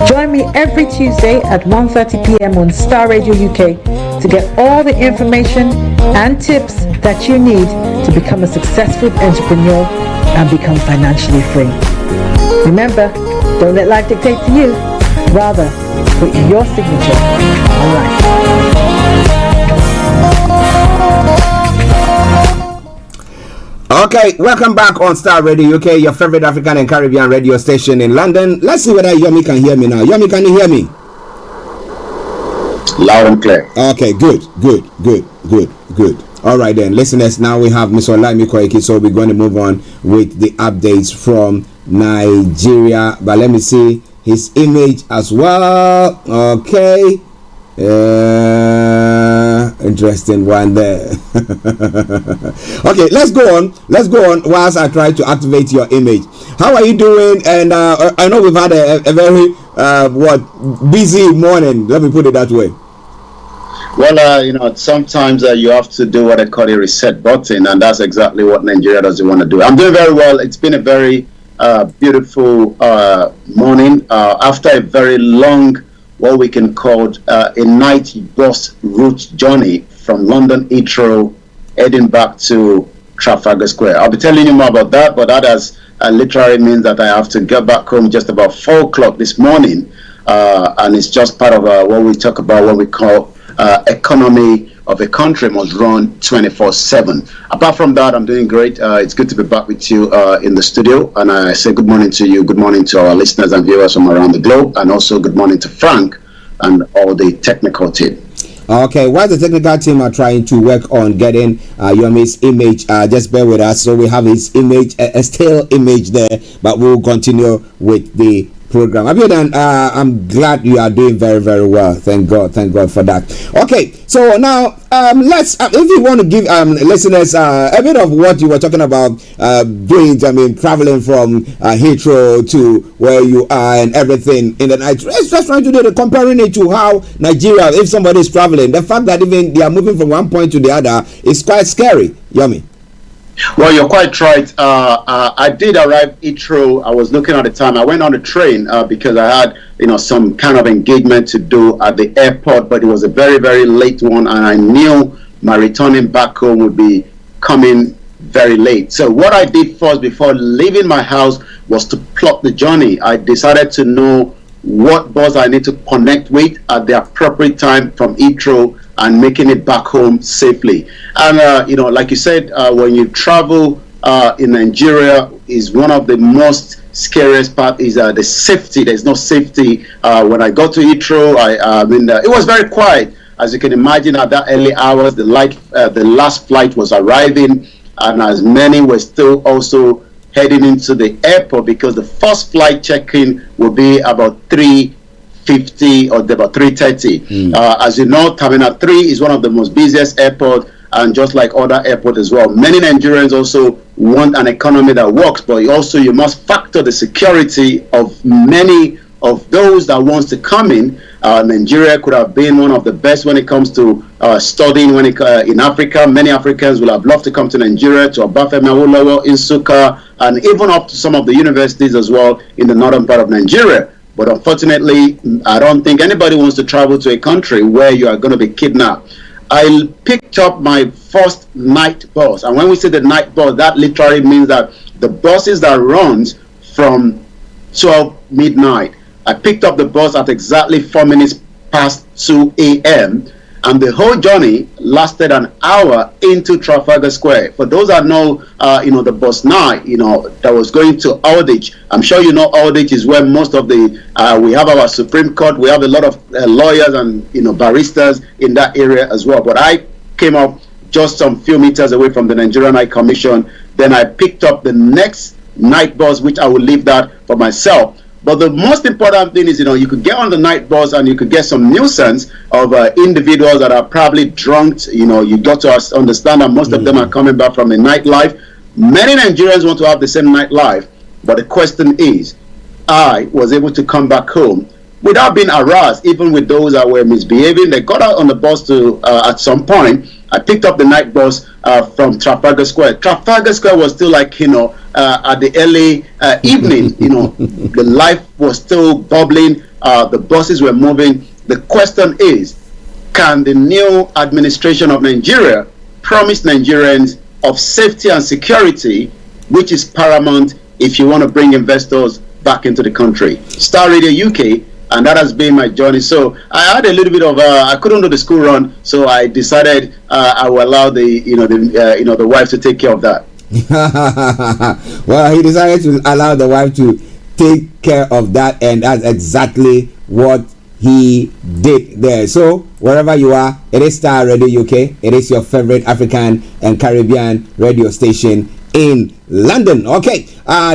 [SPEAKER 5] Join me every Tuesday at 1:30 p.m. on Starr Radio UK to get all the information and tips that you need to become a successful entrepreneur and become financially free. Remember, don't let life dictate to you. Rather, put your signature on life.
[SPEAKER 15] Okay, welcome back on Starr Radio UK, your favorite African and Caribbean radio station in London. Let's see whether Yomi can hear me now. Yomi, can you hear me?
[SPEAKER 19] Loud and clear.
[SPEAKER 15] Okay, good. All right then, listeners, now we have Ms. Olayomi Koiki, so we're going to move on with the updates from Nigeria. But let me see his image as well. Okay. Interesting one there. Okay, let's go on whilst I try to activate your image. How are you doing? And I know we've had a very busy morning, let me put it that way.
[SPEAKER 19] Well, sometimes you have to do what I call a reset button, and that's exactly what Nigeria doesn't want to do. I'm doing very well. It's been a very beautiful morning after a very long, what we can call a night bus route journey from London Heathrow heading back to Trafalgar Square. I'll be telling you more about that, but that has literally means that I have to get back home just about 4 o'clock this morning, and it's just part of what we talk about, what we call economy of a country must run 24/7. Apart from that, I'm doing great. It's good to be back with you in the studio, and I say good morning to you, good morning to our listeners and viewers from around the globe, and also good morning to Frank and all the technical team.
[SPEAKER 15] Okay, while the technical team are trying to work on getting Yomi's image, just bear with us. So we have his image, a still image there, but we'll continue with the program. Abiodun, I'm glad you are doing very, very well. Thank God for that. Okay, so now let's if you want to give listeners a bit of what you were talking about doing, traveling from Heathrow to where you are and everything in the night. Let's just try to do the comparing it to how Nigeria, if somebody is traveling, the fact that even they are moving from one point to the other is quite scary. Yomi.
[SPEAKER 19] Well, you're quite right. I did arrive Heathrow. I was looking at the time. I went on the train because I had, some kind of engagement to do at the airport, but it was a very, very late one, and I knew my returning back home would be coming very late. So what I did first before leaving my house was to plot the journey. I decided to know what bus I need to connect with at the appropriate time from Heathrow and making it back home safely. And like you said, when you travel in Nigeria, is one of the most scariest part is the safety. There's no safety. When I got to Heathrow, it was very quiet. As you can imagine, at that early hours, the last flight was arriving, and as many were still also heading into the airport because the first flight check-in will be about 3:50 or about 3:30. As you know, Terminal 3 is one of the most busiest airports, and just like other airports as well. Many Nigerians also want an economy that works, but also you must factor the security of many of those that wants to come in. Nigeria could have been one of the best when it comes to studying in Africa. Many Africans will have loved to come to Nigeria, to Obafemi Awolowo, Nsukka, and even up to some of the universities as well in the northern part of Nigeria. But unfortunately, I don't think anybody wants to travel to a country where you are going to be kidnapped. I picked up my first night bus, and when we say the night bus, that literally means that the buses that runs from 12 midnight. I picked up the bus at exactly 4 minutes past 2 a.m. and the whole journey lasted an hour into Trafalgar Square. For those that know, the bus 9, that was going to Aldwych. I'm sure you know Aldwych is where most of we have our Supreme Court. We have a lot of lawyers and baristas in that area as well. But I came up just some few meters away from the Nigerian High Commission. Then I picked up the next night bus, which I will leave that for myself. But the most important thing is, you could get on the night bus and you could get some nuisance of individuals that are probably drunk. You got to understand that most of them are coming back from a nightlife. Many Nigerians want to have the same nightlife, but the question is, I was able to come back home without being harassed, even with those that were misbehaving. They got out on the bus at some point. I picked up the night bus from Trafalgar Square. Trafalgar Square was still like, at the early evening, the life was still bubbling. The buses were moving. The question is, can the new administration of Nigeria promise Nigerians of safety and security, which is paramount if you want to bring investors back into the country? Star Radio UK. And that has been my journey. So I had a little bit of I couldn't do the school run, so I decided I will allow the wife to take care of that.
[SPEAKER 15] Well, he decided to allow the wife to take care of that, and that's exactly what he did there. So wherever you are, it is Star Radio UK. It is your favorite African and Caribbean radio station in London. Okay,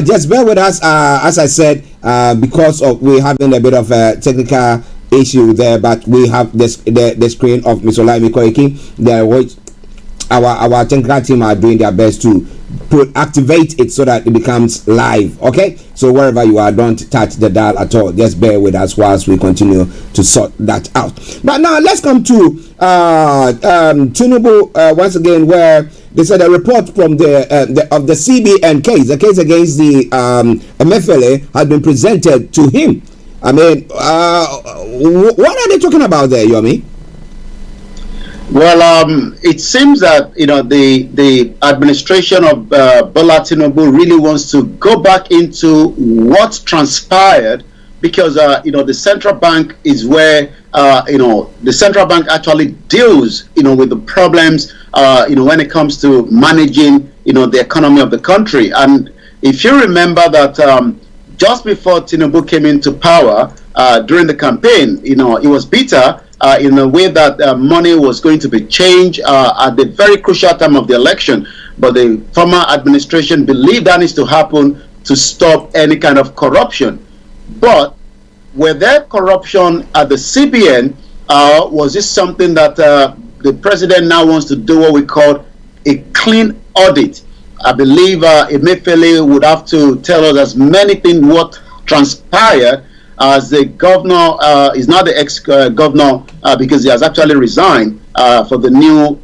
[SPEAKER 15] just bear with us, as I said, because of we having a bit of a technical issue there, but we have the screen of Mr. Olayomi Koiki there, which our technical team are doing their best to activate it so that it becomes live. Okay, so wherever you are, don't touch the dial at all. Just bear with us whilst we continue to sort that out. But now let's come to Tinubu once again, where they said a report from the CBN case, the case against the Emefiele, has been presented to him. I mean, what are they talking about there, Yomi?
[SPEAKER 19] Well, it seems that the administration of Bola Tinubu really wants to go back into what transpired, because the central bank is where the central bank actually deals with the problems when it comes to managing the economy of the country. And if you remember that just before Tinubu came into power during the campaign, it was bitter in a way that money was going to be changed at the very crucial time of the election. But the former administration believed that needs to happen to stop any kind of corruption. But were there corruption at the CBN? Was this something that the president now wants to do what we call a clean audit? I believe Emefiele would have to tell us as many things what transpired, as the governor is not the ex-governor because he has actually resigned for the new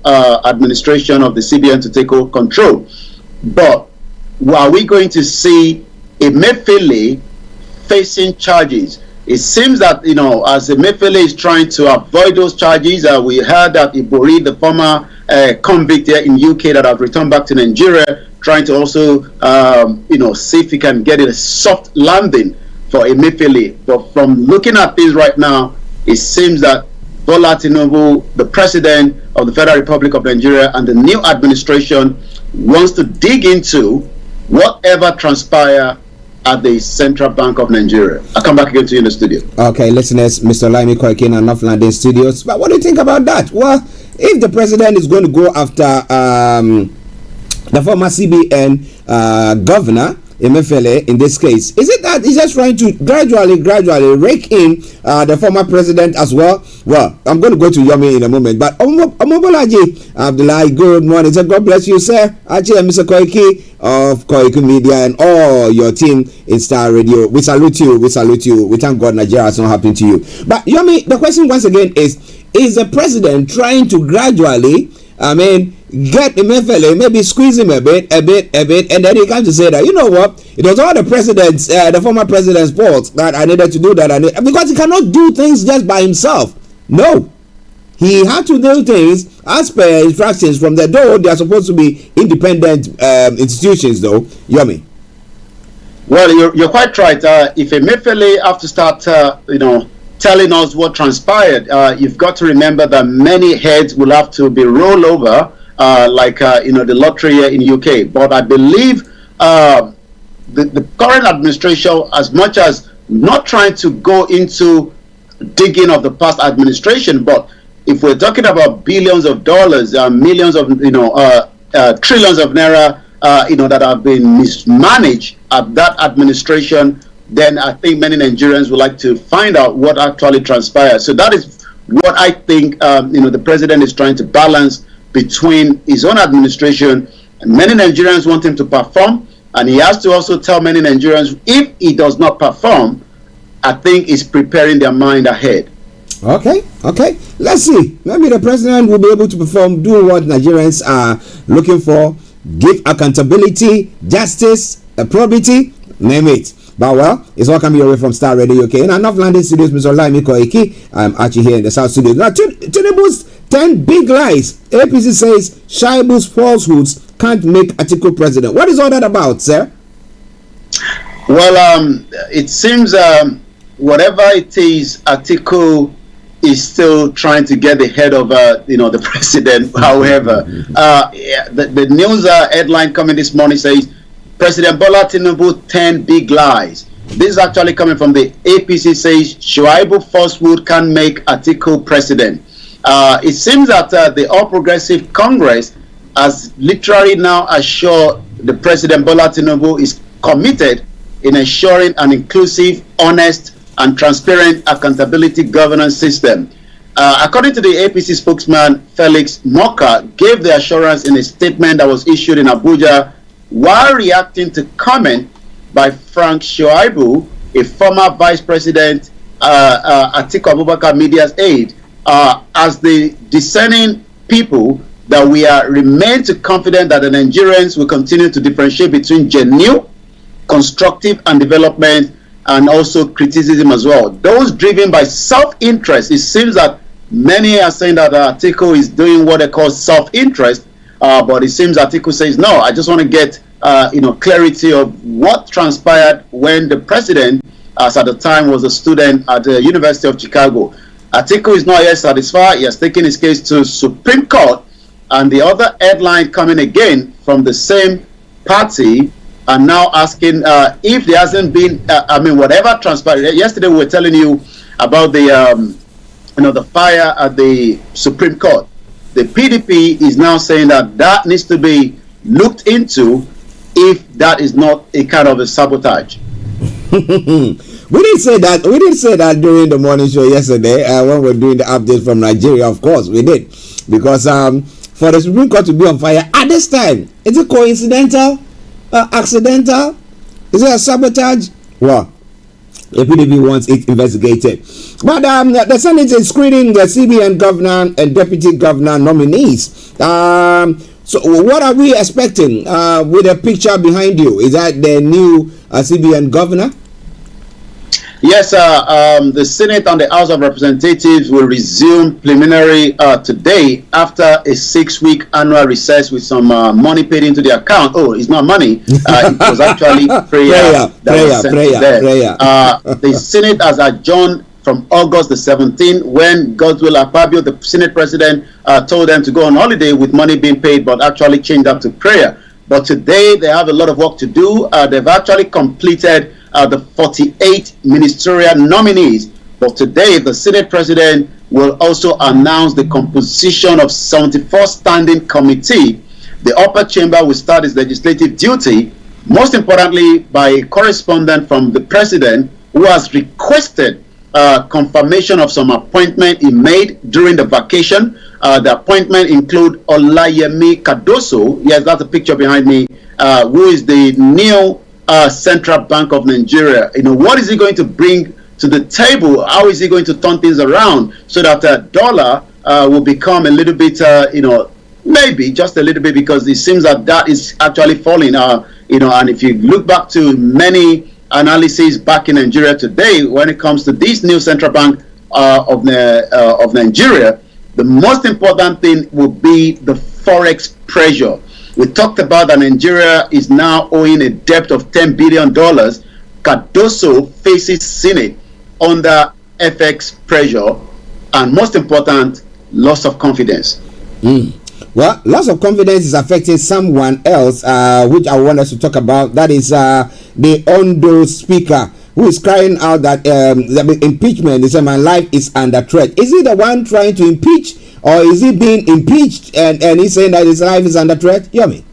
[SPEAKER 19] administration of the CBN to take over control. But are we going to see Emefiele facing charges? It seems that, as Emefiele is trying to avoid those charges, we heard that Ibori, the former convict here in UK that have returned back to Nigeria, trying to also, see if he can get a soft landing for Emefiele. But from looking at things right now, it seems that Bola Tinubu, the president of the Federal Republic of Nigeria, and the new administration wants to dig into whatever transpire at the Central Bank of Nigeria. I'll come back again to you in the studio.
[SPEAKER 15] Okay, listeners, Mr. Olayomi Koiki in North London studios. But what do you think about that? Well, if the president is going to go after the former CBN governor, Emefiele in this case? Is it that he's just trying to gradually rake in the former president as well? Well, I'm going to go to Yomi in a moment, but Omobolaji Abdullah, good morning. So God bless you, sir. Archie and Mr. Koiki of Koiki Media and all your team in Star Radio. We salute you. We salute you. We thank God Nigeria has not happened to you. But Yomi, the question once again is the president trying to gradually, get Emefiele, maybe squeeze him a bit, and then he comes to say that, you know what, it was all the president's, the former president's fault that I needed to do that, because he cannot do things just by himself. No, he had to do things as per instructions from the door. They are supposed to be independent institutions, though. Yomi.
[SPEAKER 19] Well, you're quite right. If Emefiele have to start, telling us what transpired, you've got to remember that many heads will have to be rolled over. The lottery here in UK. But I believe the current administration, as much as not trying to go into digging of the past administration, but if we're talking about billions of dollars, millions of, trillions of naira, that have been mismanaged at that administration, then I think many Nigerians would like to find out what actually transpired. So that is what I think, the president is trying to balance between his own administration, and many Nigerians want him to perform, and he has to also tell many Nigerians if he does not perform, I think he's preparing their mind ahead.
[SPEAKER 15] Okay. Let's see. Maybe the president will be able to perform, do what Nigerians are looking for, give accountability, justice, probity, name it. But well, it's all coming away from Star Radio UK. In enough London studios, Mr. Olayomi Koiki. I'm Archie here in the South Studios. Now, Tinubu's 10 big lies. APC says Shaibu's falsehoods can't make Atiku president. What is all that about, sir?
[SPEAKER 19] Well, it seems whatever it is, Atiku is still trying to get the head of the president. However, the news headline coming this morning says President Bola Tinubu 10 big lies. This is actually coming from the APC says Shaibu falsehood can make Atiku president. It seems that the All Progressive Congress has literally now assured the President Bola Tinubu is committed in ensuring an inclusive, honest, and transparent accountability governance system. According to the APC spokesman, Felix Moka gave the assurance in a statement that was issued in Abuja while reacting to comment by Frank Shoaibu, a former vice president, Atiku Abubakar media's aide, as the discerning people that we remain confident that the Nigerians will continue to differentiate between genuine, constructive, and development, and also criticism as well. Those driven by self-interest, it seems that many are saying that Atiku is doing what they call self-interest, but it seems Atiku says, no, I just want to get clarity of what transpired when the president, as at the time was a student at the University of Chicago. Atiku is not yet satisfied. He has taken his case to Supreme Court, and the other headline coming again from the same party are now asking if there hasn't been, whatever transpired. Yesterday we were telling you about the, the fire at the Supreme Court. The PDP is now saying that needs to be looked into if that is not a kind of a sabotage.
[SPEAKER 15] We didn't say that during the morning show yesterday when we were doing the updates from Nigeria. Of course we did, because for the Supreme Court to be on fire at this time, is it coincidental, accidental, is it a sabotage? Well, the PDP wants it investigated. But the Senate is screening the CBN governor and deputy governor nominees. So what are we expecting with a picture behind you? Is that the new CBN governor?
[SPEAKER 19] Yes, the Senate and the House of Representatives will resume preliminary today after a 6-week annual recess with some money paid into the account. Oh, it's not money. It was actually prayer. The Senate has adjourned from August the 17th when Godswill Akpabio, the Senate president, told them to go on holiday with money being paid, but actually changed that to prayer. But today they have a lot of work to do. They've actually completed the 48 ministerial nominees. But today the Senate president will also announce the composition of 74 standing committee. The upper chamber will start its legislative duty most importantly by a correspondent from the president, who has requested confirmation of some appointment he made during the vacation. The appointment include Olayomi Kadoso. Yes, that's a picture behind me. Who is the new Central Bank of Nigeria? What is he going to bring to the table? How is he going to turn things around so that the dollar will become a little bit, maybe just a little bit, because it seems that is actually falling. And if you look back to many analysis back in Nigeria today, when it comes to this new Central Bank of Nigeria, the most important thing will be the forex pressure. We talked about that Nigeria is now owing a debt of $10 billion. Cardoso faces Senate under FX pressure, and most important, loss of confidence.
[SPEAKER 15] Well, loss of confidence is affecting someone else, which I want us to talk about. That is the Ondo speaker, who is crying out that the impeachment, he said, my life is under threat. Is he the one trying to impeach, or is he being impeached and he's saying that his life is under threat? Yomi.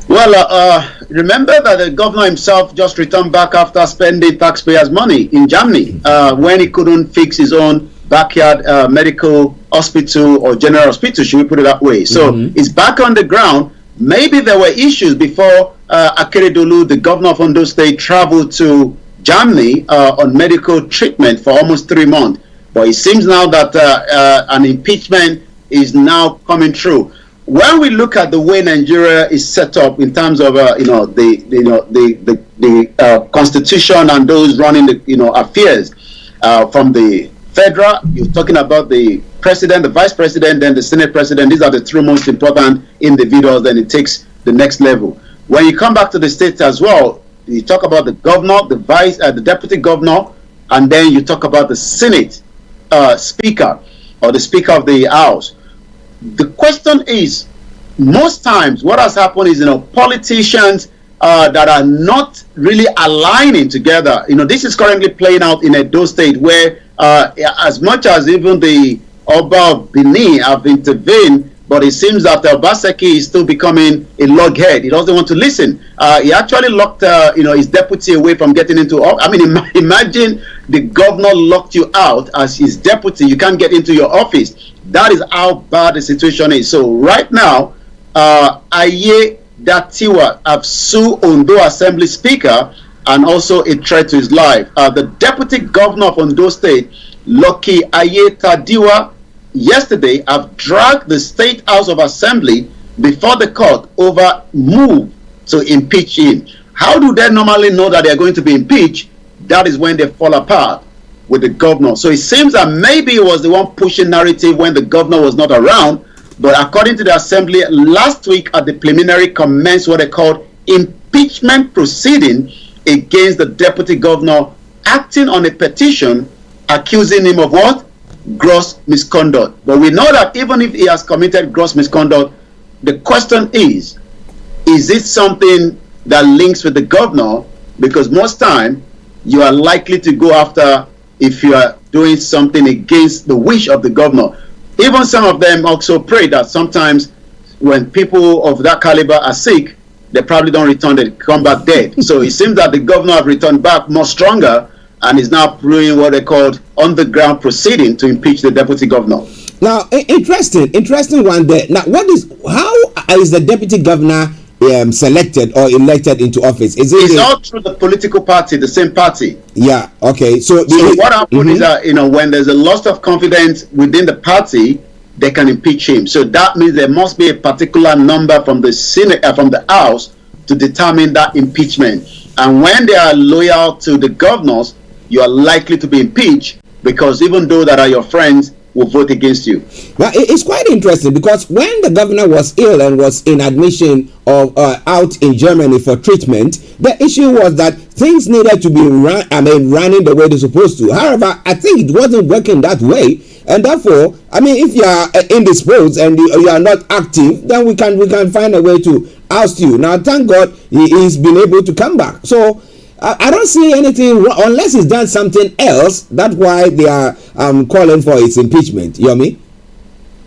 [SPEAKER 19] Well, remember that the governor himself just returned back after spending taxpayers' money in Germany when he couldn't fix his own backyard medical hospital or general hospital, should we put it that way. So it's back on the ground. Maybe there were issues before Akeredolu, the governor of Ondo State, traveled to Germany on medical treatment for almost 3 months. But it seems now that an impeachment is now coming through. When we look at the way Nigeria is set up in terms of the constitution and those running the affairs from the federal, you're talking about the president, the vice president, then the senate president. These are the three most important individuals. Then it takes the next level. When you come back to the states as well, you talk about the governor, the vice, the deputy governor, and then you talk about the senate speaker or the speaker of the house. The question is, most times what has happened is, politicians that are not really aligning together. This is currently playing out in Edo State, where as much as even the Oba of Benin have intervened, but it seems that Obaseki is still becoming a loghead. He doesn't want to listen. He actually locked his deputy away from getting into office. I mean, imagine the governor locked you out as his deputy. You can't get into your office. That is how bad the situation is. So right now, Aye Datiwa have sued Ondo Assembly Speaker and also a threat to his life. The deputy governor of Ondo State, Lucky Aye Tadiwa, yesterday have dragged the State House of Assembly before the court over move to impeach him. How do they normally know that they are going to be impeached? That is when they fall apart with the governor. So it seems that maybe he was the one pushing narrative when the governor was not around. But according to the assembly, last week at the preliminary commenced what they called impeachment proceeding against the deputy governor, acting on a petition accusing him of what? Gross misconduct. But we know that even if he has committed gross misconduct, the question is it something that links with the governor? Because most time you are likely to go after if you are doing something against the wish of the governor. Even some of them also pray that sometimes when people of that caliber are sick, they probably don't return, they come back dead. So it seems that the governor have returned back more stronger and is now doing what they called on-the-ground proceeding to impeach the deputy governor.
[SPEAKER 15] Now, interesting one there. Now, how is the deputy governor selected or elected into office?
[SPEAKER 19] It's all through the political party, the same party.
[SPEAKER 15] Yeah, okay. So
[SPEAKER 19] what happens is that, when there's a loss of confidence within the party, they can impeach him. So that means there must be a particular number from the Senate, from the House, to determine that impeachment. And when they are loyal to the governors, you are likely to be impeached, because even though that are your friends, will vote against you.
[SPEAKER 15] Well, it's quite interesting, because when the governor was ill and was in admission of out in Germany for treatment, the issue was that things needed to be running the way they're supposed to. However, I think it wasn't working that way, and therefore, if you are indisposed and you are not active, then we can find a way to oust you. Now, thank God he's been able to come back. So I don't see anything wrong, unless he's done something else. That's why they are calling for his impeachment. Yomi?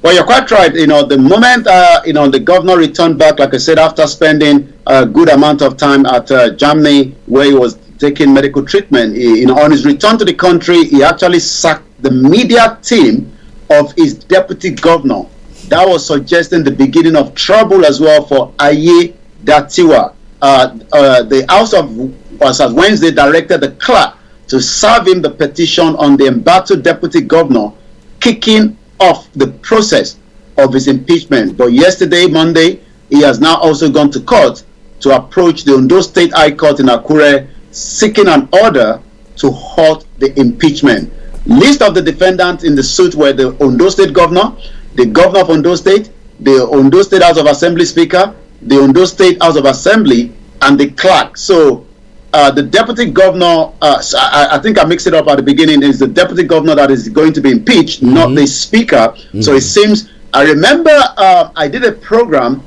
[SPEAKER 19] Well, you're quite right. The moment the governor returned back, like I said, after spending a good amount of time at Germany, where he was taking medical treatment. On his return to the country, he actually sacked the media team of his deputy governor. That was suggesting the beginning of trouble as well for Aye Datiwa. The House of Wednesday directed the clerk to serve him the petition on the embattled deputy governor, kicking off the process of his impeachment. But yesterday, Monday, he has now also gone to court to approach the Ondo State High Court in Akure, seeking an order to halt the impeachment. List of the defendants in the suit were the Ondo State governor, the governor of Ondo State, the Ondo State House of Assembly Speaker, the Ondo State House of Assembly, and the clerk. So the deputy governor, I think I mixed it up at the beginning, is the deputy governor that is going to be impeached, not the speaker. So it seems, I remember I did a program,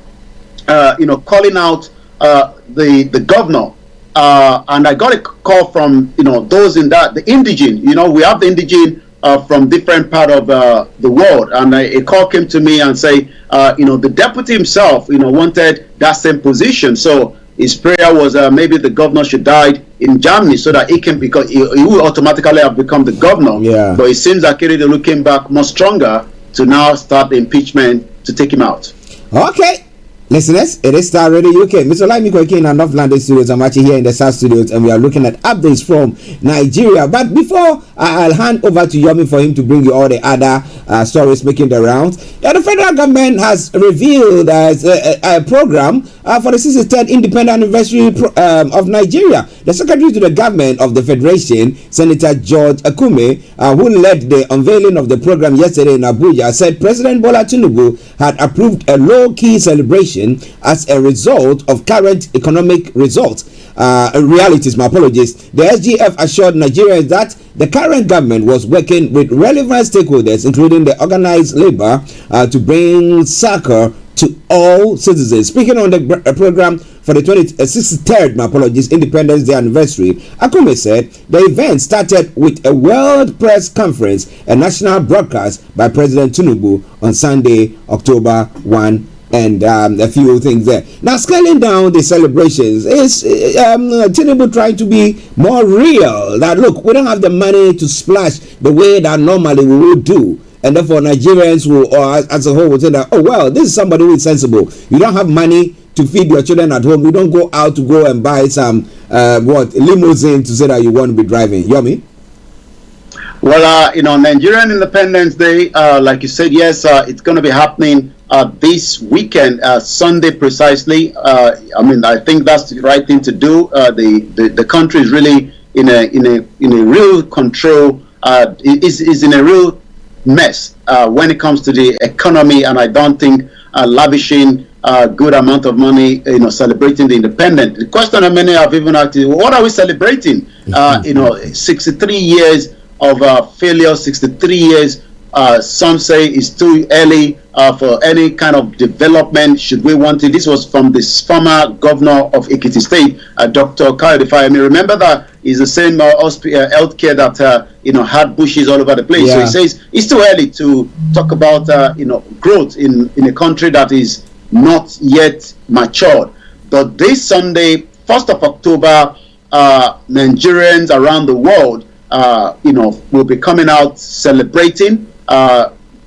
[SPEAKER 19] calling out the governor, and I got a call from, those in that, the indigene, we have the indigene from different part of the world, and a call came to me and say, the deputy himself, wanted that same position. So his prayer was maybe the governor should die in Germany so that he can, because he will automatically have become the governor.
[SPEAKER 15] Yeah.
[SPEAKER 19] But it seems that Keredolu came back more stronger to now start the impeachment to take him out.
[SPEAKER 15] Okay. Listeners, it is Starr Radio UK. Mr. Olayomi Koiki in our North London studios. I'm actually here in the South studios, and we are looking at updates from Nigeria. But before I'll hand over to Yomi for him to bring you all the other stories making the rounds, the federal government has revealed a program for the 63rd independent anniversary of Nigeria. The secretary to the government of the Federation, Senator George Akume, who led the unveiling of the program yesterday in Abuja, said President Bola Tinubu had approved a low-key celebration as a result of current economic realities. My apologies. The SGF assured Nigerians that the current government was working with relevant stakeholders, including the organized labor, to bring succor to all citizens. Speaking on the program for the 63rd, Independence Day anniversary, Akume said the event started with a World Press Conference, a national broadcast by President Tinubu on Sunday, October 1. And a few things there. Now, scaling down the celebrations is Tinubu trying to be more real. That look, we don't have the money to splash the way that normally we would do, and therefore Nigerians will, or as a whole, will say that, oh well, this is somebody who is sensible. You don't have money to feed your children at home. You don't go out to go and buy some limousine to say that you want to be driving. Yomi?
[SPEAKER 19] Well, Nigerian Independence Day, like you said, yes, it's going to be happening this weekend, Sunday precisely. I think that's the right thing to do. The country is really in a real control. Is in a real mess when it comes to the economy, and I don't think lavishing a good amount of money, celebrating the independence. The question that many have even asked is, what are we celebrating? 63 years of failure, 63 years. Some say it's too early for any kind of development. Should we want it? This was from the former governor of Ekiti State, Dr. Kayode Fayemi. Remember that is the same healthcare that had bushes all over the place. Yeah. So he says it's too early to talk about growth in a country that is not yet matured. But this Sunday, 1st of October, Nigerians around the world will be coming out celebrating.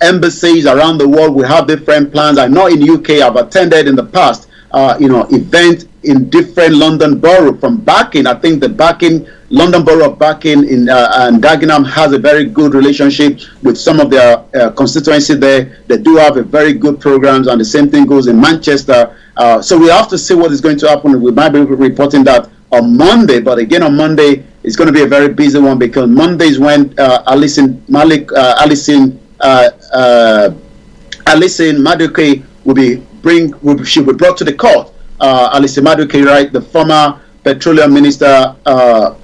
[SPEAKER 19] Embassies around the world will have different plans. I know in UK I've attended in the past, event in different London borough from Barking. I think the London borough of Barking and Dagenham has a very good relationship with some of their constituency there. They do have a very good programs, and the same thing goes in Manchester. So we have to see what is going to happen. We might be reporting that on Monday, but again on Monday it's going to be a very busy one, because Monday is when Alison Madueke she'll be brought to the court. Alison Madueke, right, the former petroleum minister,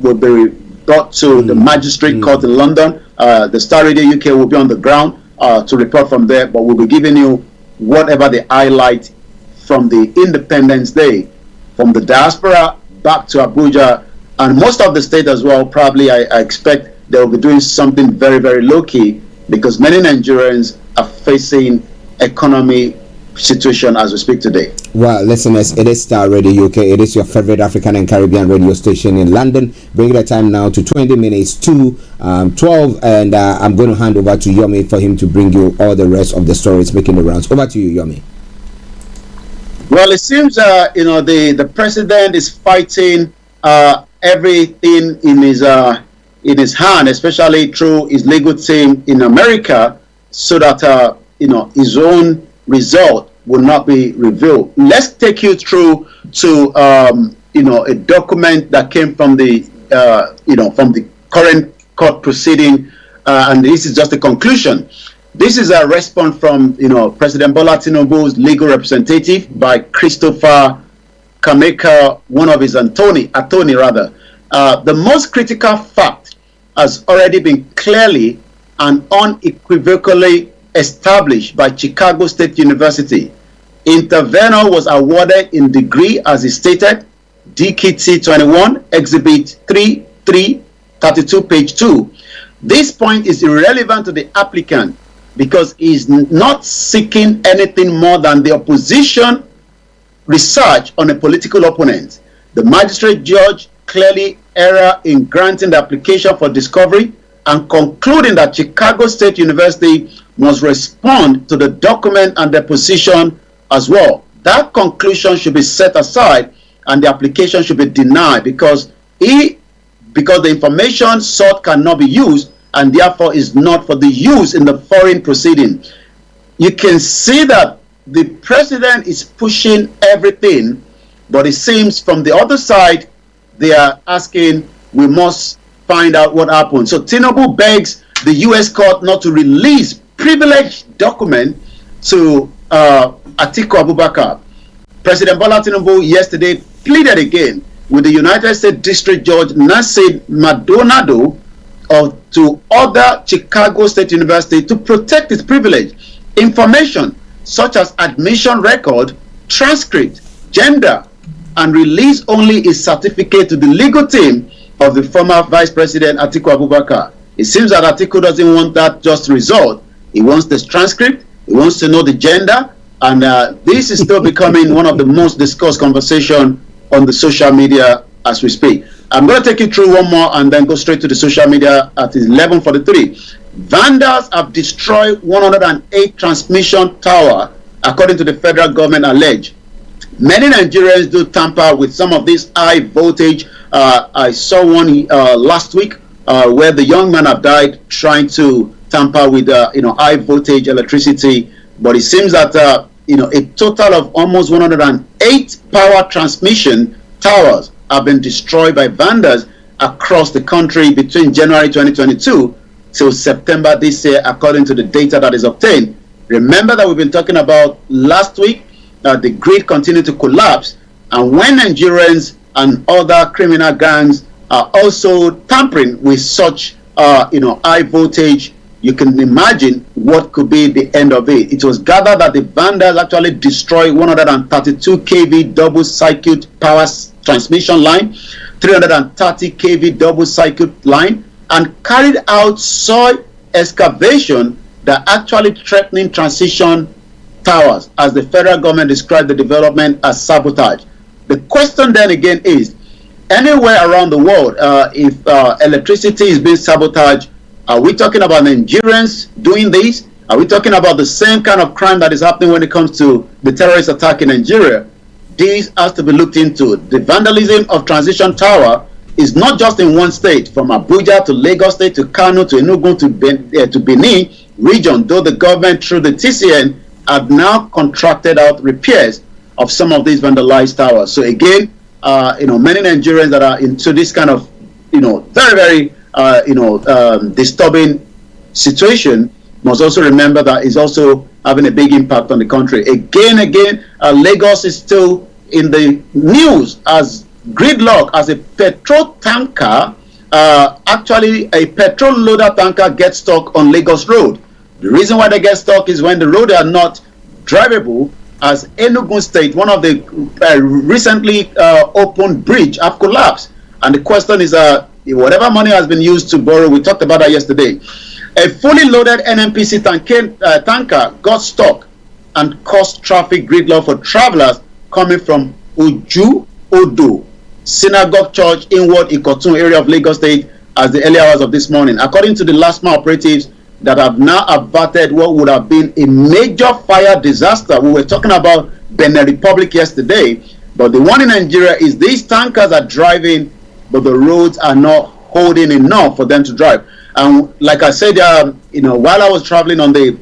[SPEAKER 19] will be brought to the magistrate court in London. The Starr Radio UK will be on the ground to report from there, but we'll be giving you whatever the highlight from the Independence Day, from the diaspora back to Abuja, and most of the state as well. Probably I expect they will be doing something very, very low-key, because many Nigerians are facing economy situation as we speak today.
[SPEAKER 15] Well, listeners, it is Star Radio UK. It is your favorite African and Caribbean radio station in London. Bringing the time now to 20 minutes to 12, and I'm going to hand over to Yomi for him to bring you all the rest of the stories making the rounds. Over to you, Yomi.
[SPEAKER 19] Well, it seems the president is fighting everything in his hand, especially through his legal team in America, so that his own result will not be revealed. Let's take you through to a document that came from the from the current court proceeding, and this is just a conclusion. This is a response from President Bola Tinubu's legal representative by Christopher Kameka, one of his attorney rather. The most critical fact has already been clearly and unequivocally established by Chicago State University. Intervenor was awarded in degree as he stated, DKT 21, Exhibit 3332, page 2. This point is irrelevant to the applicant because he is not seeking anything more than the opposition research on a political opponent. The magistrate judge clearly erred in granting the application for discovery and concluding that Chicago State University must respond to the document and the position as well. That conclusion should be set aside and the application should be denied because the information sought cannot be used and therefore is not for the use in the foreign proceeding. You can see that the president is pushing everything, but it seems from the other side they are asking, we must find out what happened. So Tinubu begs the U.S. court not to release privileged document to Atiku Abubakar. President Bola Tinubu yesterday pleaded again with the United States District Judge Nasir Maldonado to order Chicago State University to protect its privilege information such as admission record, transcript, gender, and release only his certificate to the legal team of the former Vice President Atiku Abubakar. It seems that Atiku doesn't want that just result. He wants the transcript, he wants to know the gender, and this is still becoming one of the most discussed conversation on the social media as we speak. I'm going to take you through one more and then go straight to the social media at 11:43. Vandals have destroyed 108 transmission tower, according to the federal government allege. Many Nigerians do tamper with some of this high voltage. I saw one last week where the young man have died trying to tamper with high voltage electricity. But it seems that a total of almost 108 power transmission towers have been destroyed by vandals across the country between January 2022 till September this year, according to the data that is obtained. Remember that we've been talking about last week, the grid continued to collapse, and when Nigerians and other criminal gangs are also tampering with such high voltage, you can imagine what could be the end of it. It was gathered that the vandals actually destroyed 132 kV double circuit power transmission line, 330 kV double circuit line, and carried out soil excavation that actually threatening transition towers, as the federal government described the development as sabotage. The question then again is, anywhere around the world, if electricity is being sabotaged, are we talking about Nigerians doing this? Are we talking about the same kind of crime that is happening when it comes to the terrorist attack in Nigeria? This has to be looked into. The vandalism of transition tower is not just in one state, from Abuja to Lagos State to Kano to Enugu to Benin region, though the government through the TCN have now contracted out repairs of some of these vandalized towers. So again, many Nigerians that are into this kind of, very, very, disturbing situation must also remember that it's also having a big impact on the country. Again, Lagos is still in the news as gridlock, as a petrol tanker, actually a petrol loader tanker gets stuck on Lagos Road. The reason why they get stuck is when the roads are not drivable, as Enugu State, one of the recently opened bridge have collapsed. And the question is, whatever money has been used to borrow, we talked about that yesterday, a fully loaded NNPC tanker got stuck and cause traffic gridlock for travelers coming from Oju Odo Synagogue Church inward Ikotun area of Lagos State as the early hours of this morning. According to the last mile operatives that have now averted what would have been a major fire disaster. We were talking about Benin Republic yesterday, but the one in Nigeria is these tankers are driving, but the roads are not holding enough for them to drive. And like I said, while I was traveling on the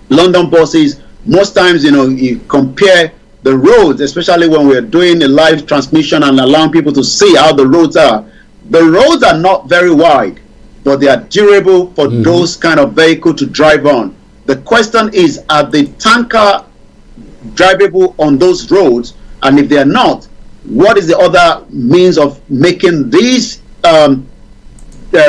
[SPEAKER 19] London buses, most times, you compare the roads, especially when we're doing a live transmission and allowing people to see how the roads are. The roads are not very wide, but they are durable for those kind of vehicle to drive on. The question is, are the tanker drivable on those roads? And if they are not, what is the other means of making these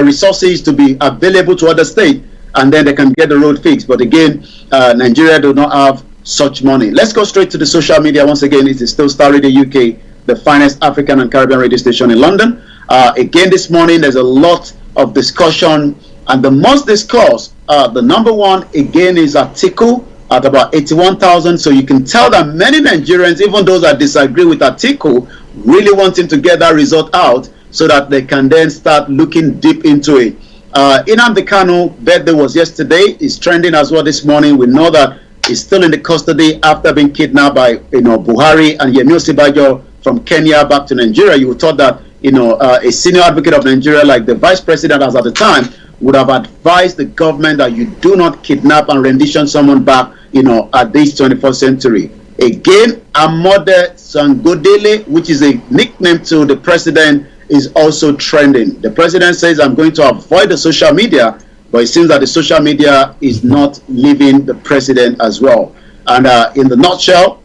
[SPEAKER 19] resources to be available to other states, and then they can get the road fixed? But again, Nigeria do not have such money. Let's go straight to the social media. Once again, it is still Starr Radio UK, the finest African and Caribbean radio station in London. Again, this morning, there's a lot of discussion, and the most discussed, the number one, again, is Atiku at about 81,000. So you can tell that many Nigerians, even those that disagree with Atiku, really want him to get that result out so that they can then start looking deep into it. Nnamdi Kanu birthday was yesterday. It's trending as well this morning. We know that he's still in the custody after being kidnapped by Buhari and Yemi Osinbajo from Kenya back to Nigeria. You would thought that a senior advocate of Nigeria, like the vice president as at the time, would have advised the government that you do not kidnap and rendition someone back, at this 21st century. Again, Amode Sangodele, which is a nickname to the president, is also trending. The president says, I'm going to avoid the social media, but it seems that the social media is not leaving the president as well. And in the nutshell,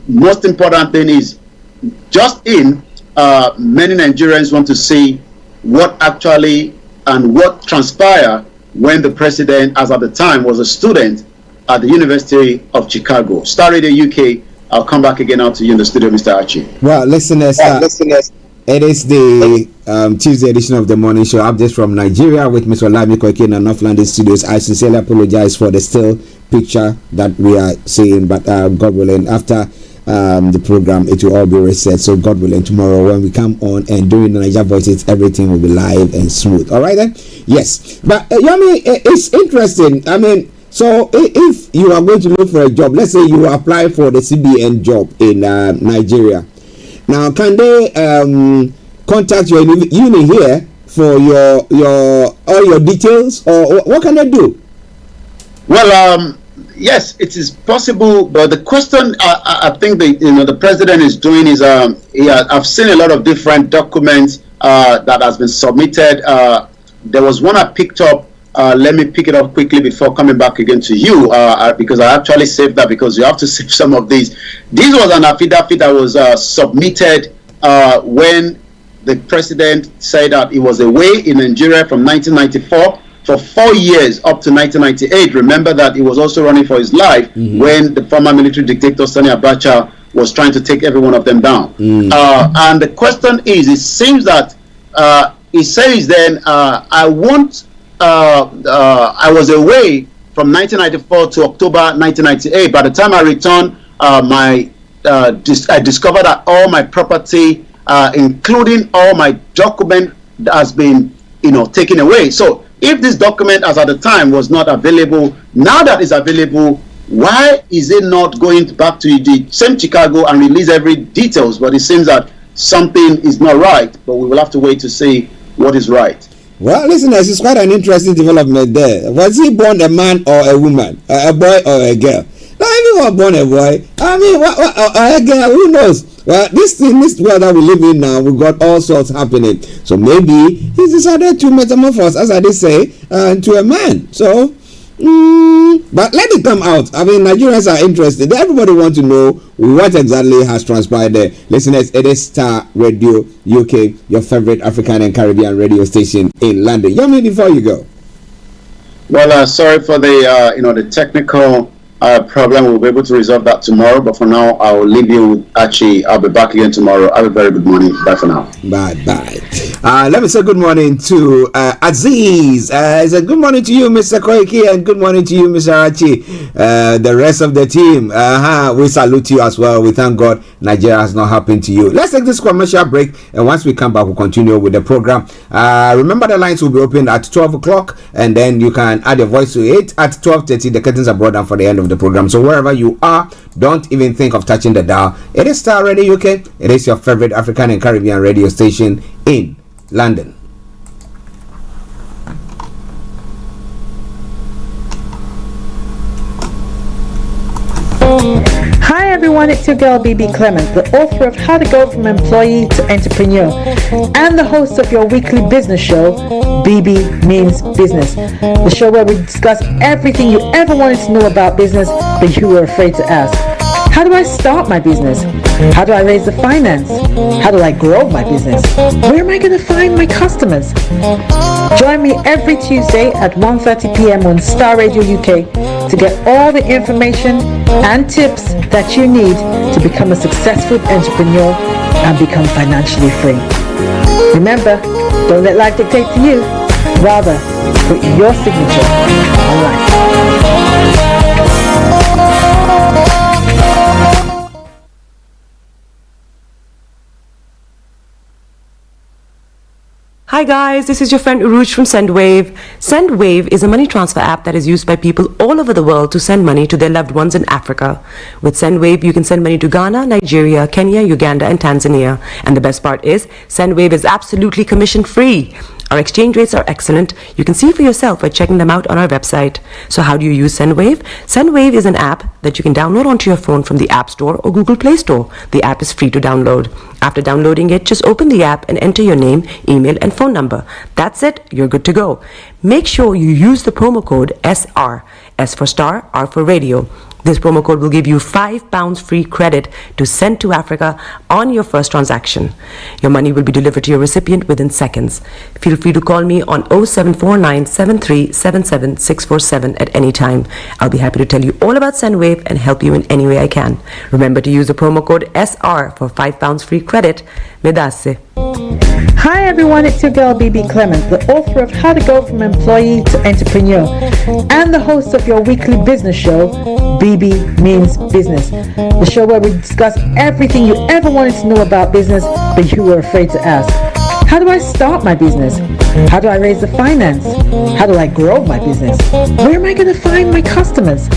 [SPEAKER 19] most important thing is many Nigerians want to see what actually and what transpired when the president, as at the time, was a student at the University of Chicago. Starr Radio UK, I'll come back again out to you in the studio, Mr. Archie.
[SPEAKER 15] Well, listeners, it is the Tuesday edition of the morning show. Updates from Nigeria with Mr. Olayomi, Koiki in the North London studios. I sincerely apologize for the still picture that we are seeing, but God willing, after the program, it will all be reset. So God willing, tomorrow when we come on and during the Niger Voices, everything will be live and smooth. All right then? Yes. But Yomi, it's interesting. I mean, so if you are going to look for a job, let's say you apply for the CBN job in Nigeria. Now, can they contact your uni here for all your details, or what can they do?
[SPEAKER 19] Well, yes, it is possible, but the question I think the president is doing is I've seen a lot of different documents that has been submitted. There was one I picked up. Let me pick it up quickly before coming back again to you, because I actually saved that, because you have to save some of these. This was an affidavit that was submitted when the president said that he was away in Nigeria from 1994 for 4 years up to 1998. Remember that he was also running for his life when the former military dictator Sani Abacha was trying to take every one of them down. And the question is, it seems that he says then, I was away from 1994 to October 1998. By the time I returned, I discovered that all my property, including all my document, has been, taken away. So if this document, as at the time, was not available, now that it's available, why is it not going back to the same Chicago and release every details? But it seems that something is not right. But we will have to wait to see what is right.
[SPEAKER 15] Well, listeners, it's quite an interesting development there. Was he born a man or a woman, a boy or a girl? Now, if he was born a boy, I mean, a girl, who knows? Well, this world that we live in now, we've got all sorts happening. So maybe he decided to metamorphose, as I did say, to a man. So, but let it come out. I mean, Nigerians are interested. Everybody wants to know what exactly has transpired there. Listeners, it is Starr Radio UK, your favorite African and Caribbean radio station in London. Yomi, before you go.
[SPEAKER 19] Well, sorry for the the technical problem. We'll be able to resolve that tomorrow. But for now, I will leave you with Archie. I'll be back again tomorrow. Have a very good morning. Bye for now.
[SPEAKER 15] Bye. Let me say good morning to Aziz. It's a good morning to you, Mr. Koiki, and good morning to you, Mr. Archie. The rest of the team, we salute you as well. We thank God Nigeria has not happened to you. Let's take this commercial break, and once we come back, we'll continue with the program. Remember, the lines will be open at 12 o'clock, and then you can add your voice to it at 12:30. The curtains are brought down for the end of the program. So wherever you are, don't even think of touching the dial. It is Starr Radio UK. It is your favorite African and Caribbean radio station in London.
[SPEAKER 5] Hi everyone, it's your girl BB Clement, the author of How to Go from Employee to Entrepreneur and the host of your weekly business show, BB Means Business, the show where we discuss everything you ever wanted to know about business but you were afraid to ask. How do I start my business? How do I raise the finance? How do I grow my business? Where am I going to find my customers? Join me every Tuesday at 1:30 p.m. on Starr Radio UK to get all the information and tips that you need to become a successful entrepreneur and become financially free. Remember, don't let life dictate to you. Rather, put your signature on life.
[SPEAKER 4] Hi guys, this is your friend Uruj from SendWave. SendWave is a money transfer app that is used by people all over the world to send money to their loved ones in Africa. With SendWave, you can send money to Ghana, Nigeria, Kenya, Uganda, and Tanzania. And the best part is, SendWave is absolutely commission free. Our exchange rates are excellent. You can see for yourself by checking them out on our website. So how do you use SendWave? SendWave is an app that you can download onto your phone from the App Store or Google Play Store. The app is free to download. After downloading it, just open the app and enter your name, email, and phone number. That's it. You're good to go. Make sure you use the promo code SR. S for Starr, R for Radio. This promo code will give you £5 free credit to send to Africa on your first transaction. Your money will be delivered to your recipient within seconds. Feel free to call me on 0749 7377 647 at any time. I'll be happy to tell you all about SendWave and help you in any way I can. Remember to use the promo code SR for £5 free credit. Medasse.
[SPEAKER 5] Hi everyone, it's your girl BB Clement, the author of How to Go from Employee to Entrepreneur and the host of your weekly business show, BB Means Business, the show where we discuss everything you ever wanted to know about business but you were afraid to ask. How do I start my business? How do I raise the finance? How do I grow my business? Where am I going to find my customers?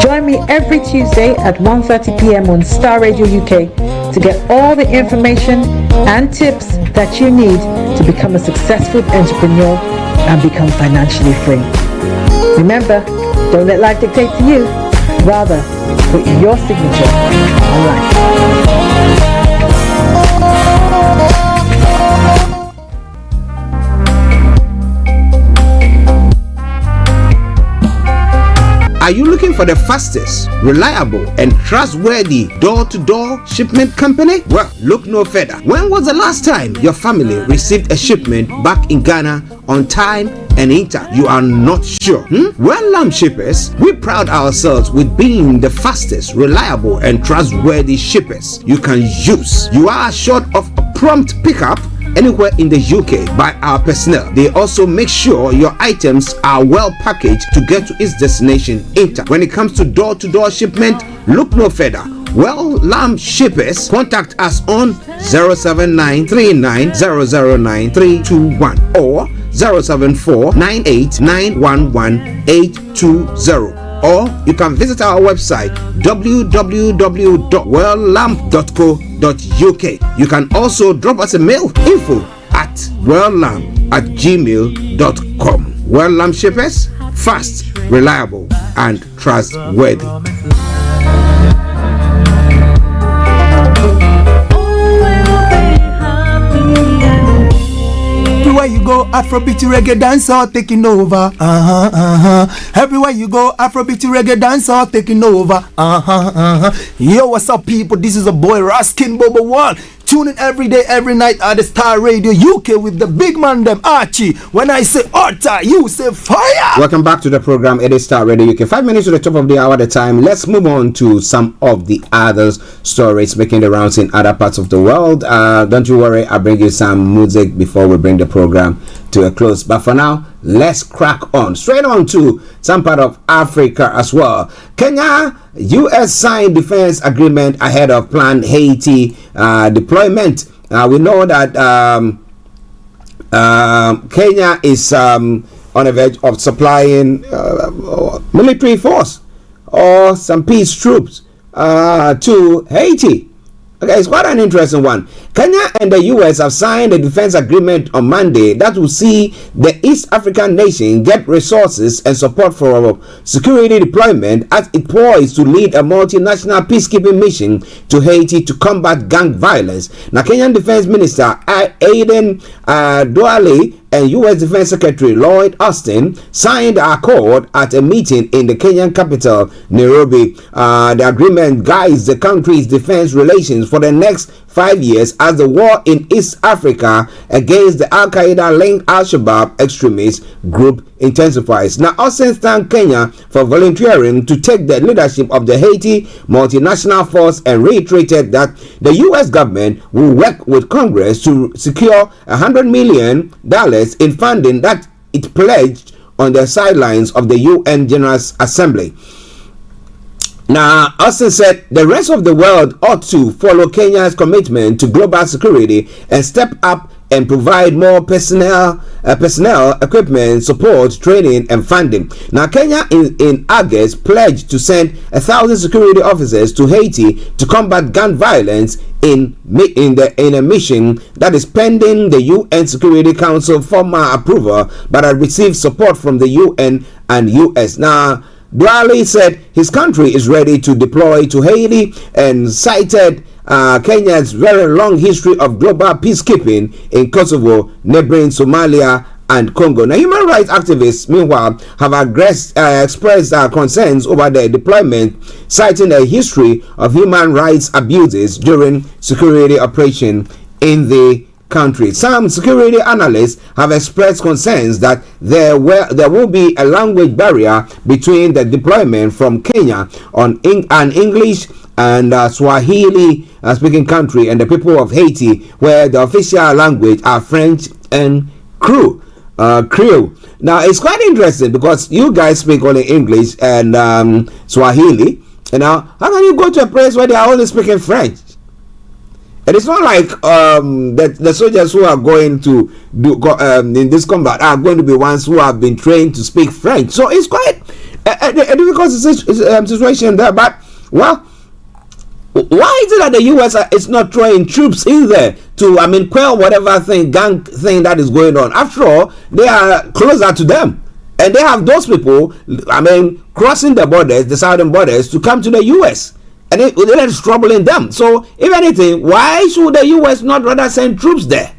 [SPEAKER 5] Join me every Tuesday at 1:30 p.m. on Starr Radio UK to get all the information and tips that you need to become a successful entrepreneur and become financially free. Remember, don't let life dictate to you. Rather, put your signature on life.
[SPEAKER 6] Are you looking for the fastest, reliable, and trustworthy door-to-door shipment company? Well, look no further. When was the last time your family received a shipment back in Ghana on time and in time? You are not sure? Well, Lamb Shippers, we pride ourselves with being the fastest, reliable, and trustworthy shippers you can use. You are assured of a prompt pickup anywhere in the UK by our personnel. They also make sure your items are well packaged to get to its destination in time. When it comes to door-to-door shipment, look no further. Well, Lamb Shippers, contact us on 07939009321 or 07498911820. Or you can visit our website www.welllamp.co.uk. You can also drop us a mail, info@welllamp@gmail.com. Well Lamp Shippers, fast, reliable, and trustworthy.
[SPEAKER 20] Everywhere you go, Afrobeat reggae dancehall taking over. Everywhere you go, Afrobeat reggae dancehall taking over. Yo, what's up, people? This is a boy Raskin Bobo One. Tune in every day, every night at the Star Radio UK with the big man them Archie. When I say Orta, you say fire.
[SPEAKER 15] Welcome back to the program. It is Star Radio UK. 5 minutes to the top of the hour at a time. Let's move on to some of the other stories making the rounds in other parts of the world. Don't you worry, I'll bring you some music before we bring the program to a close. But for now, let's crack on. Straight on to some part of Africa as well. Kenya, US signed defense agreement ahead of planned Haiti deployment. We know that Kenya is on the verge of supplying military force or some peace troops to Haiti. Okay, it's quite an interesting one. Kenya and the US have signed a defense agreement on Monday that will see the East African nation get resources and support for security deployment as it poised to lead a multinational peacekeeping mission to Haiti to combat gang violence. Now, Kenyan Defense Minister Aden Duale and U.S. Defense Secretary Lloyd Austin signed the accord at a meeting in the Kenyan capital, Nairobi. The agreement guides the country's defense relations for the next 5 years as the war in East Africa against the Al-Qaeda-linked Al-Shabaab extremist group intensifies. Now, Austin thanked Kenya for volunteering to take the leadership of the Haiti multinational force and reiterated that the U.S. government will work with Congress to secure $100 million in funding that it pledged on the sidelines of the UN General Assembly. Now, Austin said the rest of the world ought to follow Kenya's commitment to global security and step up and provide more personnel, equipment, support, training, and funding. Now, Kenya in August pledged to send 1,000 security officers to Haiti to combat gun violence in a mission that is pending the UN Security Council formal approval, but had received support from the UN and US. Now, Duale said his country is ready to deploy to Haiti and cited Kenya's very long history of global peacekeeping in Kosovo, neighboring Somalia and Congo. Now, human rights activists, meanwhile, have expressed concerns over the deployment, citing a history of human rights abuses during security operation in the country. Some security analysts have expressed concerns that there will be a language barrier between the deployment from Kenya on an English and Swahili speaking country and the people of Haiti, where the official language are French and Creole. Now, it's quite interesting because you guys speak only English and Swahili. You know, how can you go to a place where they are only speaking French? And it's not like the soldiers who are going to do in this combat are going to be ones who have been trained to speak French. So it's quite a difficult situation there. But, well, why is it that the US is not throwing troops in there to, quell whatever gang thing that is going on? After all, they are closer to them. And they have those people, crossing the borders, the southern borders, to come to the US. And it is troubling them. So, if anything, why should the US not rather send troops there?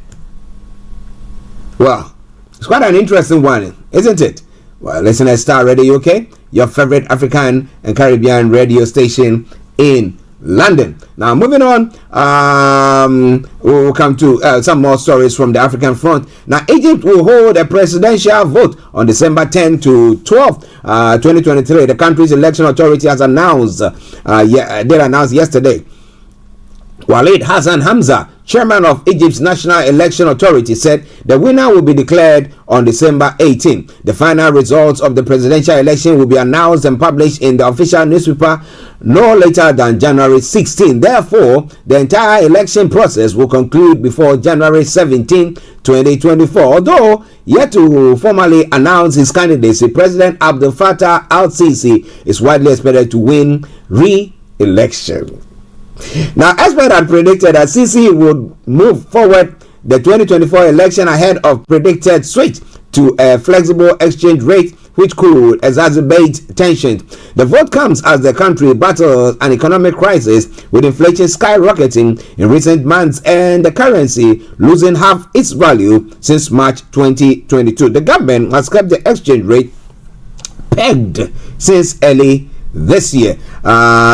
[SPEAKER 15] Well, it's quite an interesting one, isn't it? Well, listen to Star Radio UK, your favorite African and Caribbean radio station in London. Now, moving on, we'll come to some more stories from the African front. Now, Egypt will hold a presidential vote on December 10 to 12, 2023. The country's election authority has announced, yesterday. Walid Hassan Hamza, chairman of Egypt's National Election Authority, said the winner will be declared on December 18. The final results of the presidential election will be announced and published in the official newspaper no later than January 16. Therefore, the entire election process will conclude before January 17, 2024. Although yet to formally announce his candidacy, President Abdel Fattah al-Sisi is widely expected to win re-election. Now, experts had predicted that Sisi would move forward the 2024 election ahead of predicted switch to a flexible exchange rate, which could exacerbate tensions. The vote comes as the country battles an economic crisis, with inflation skyrocketing in recent months and the currency losing half its value since March 2022. The government has kept the exchange rate pegged since early this year.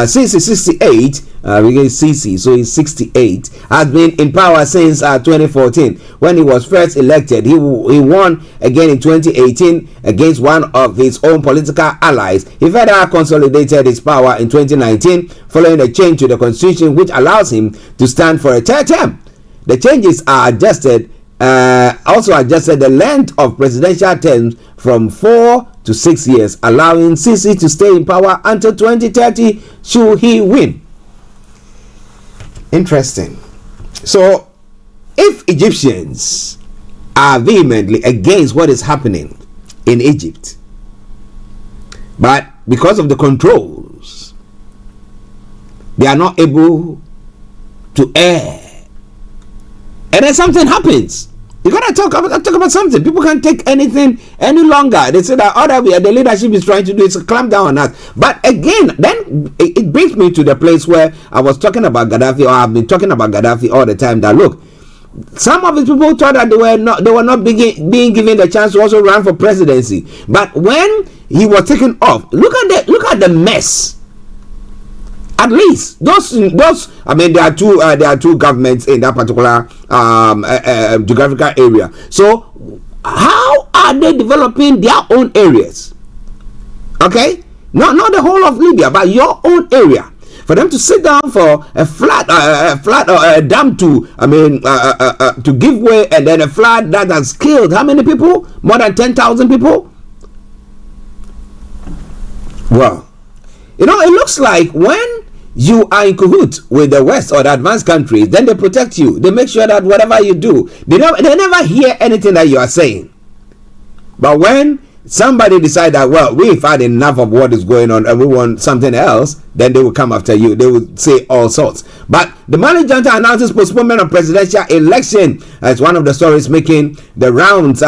[SPEAKER 15] Since 68, against Sisi, so he's 68, has been in power since 2014. When he was first elected, he won again in 2018 against one of his own political allies. He further consolidated his power in 2019 following a change to the constitution which allows him to stand for a third term. The changes are also adjusted the length of presidential terms from 4 to 6 years, allowing Sisi to stay in power until 2030 should he win. Interesting. So, if Egyptians are vehemently against what is happening in Egypt, but because of the controls, they are not able to air, and then something happens, you gotta talk about something. People can't take anything any longer. They say that the leadership is trying to do is clamp down on us. But again, then it brings me to the place where I was talking about Gaddafi, or I've been talking about Gaddafi all the time. That look, some of the people thought that they were not being given the chance to also run for presidency. But when he was taken off, look at the mess. At least those I mean, there are two governments in that particular geographical area. So how are they developing their own areas? Okay, not the whole of Libya, but your own area. For them to sit down for a flood or a dam to give way, and then a flood that has killed how many people? More than 10,000 people. Well, it looks like when you are in cahoots with the West or the advanced countries, then they protect you. They make sure that whatever you do, they never hear anything that you are saying. But when somebody decide that, well, we've had enough of what is going on and we want something else, then they will come after you. They will say all sorts. But the Mali junta announces postponement of presidential election as one of the stories making the rounds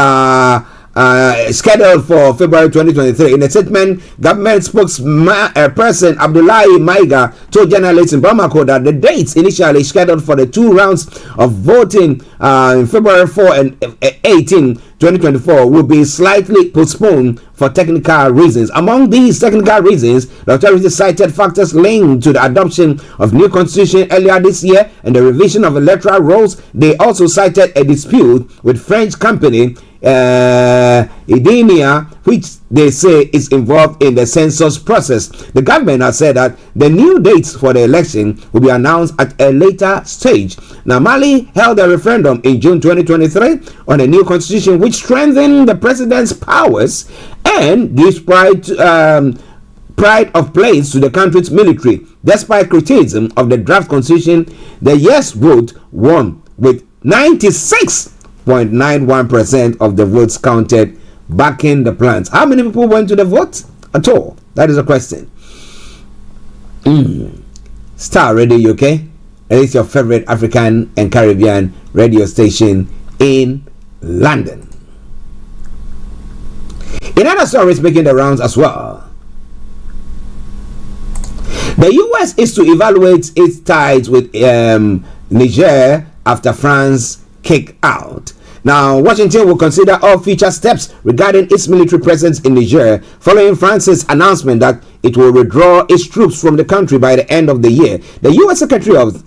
[SPEAKER 15] scheduled for February 2023. In a statement, government spokesperson Abdullahi Maiga told journalists in Bamako that the dates initially scheduled for the 2 rounds of voting in February 4 and 18, 2024 will be slightly postponed for technical reasons. Among these technical reasons, the authorities cited factors linked to the adoption of new constitution earlier this year and the revision of electoral rolls. They also cited a dispute with French company Idemia, which they say is involved in the census process. The government has said that the new dates for the election will be announced at a later stage. Now, Mali held a referendum in June 2023 on a new constitution which strengthened the president's powers and gives pride of place to the country's military. Despite criticism of the draft constitution, the yes vote won with 96.91% of the votes counted backing the plans. How many people went to the vote at all? That is a question. Starr Radio UK, and it's your favorite African and Caribbean radio station in London. In other stories making the rounds as well, the US is to evaluate its ties with Niger after France kick out. Now, Washington will consider all future steps regarding its military presence in Niger following France's announcement that it will withdraw its troops from the country by the end of the year. The U.S. Secretary of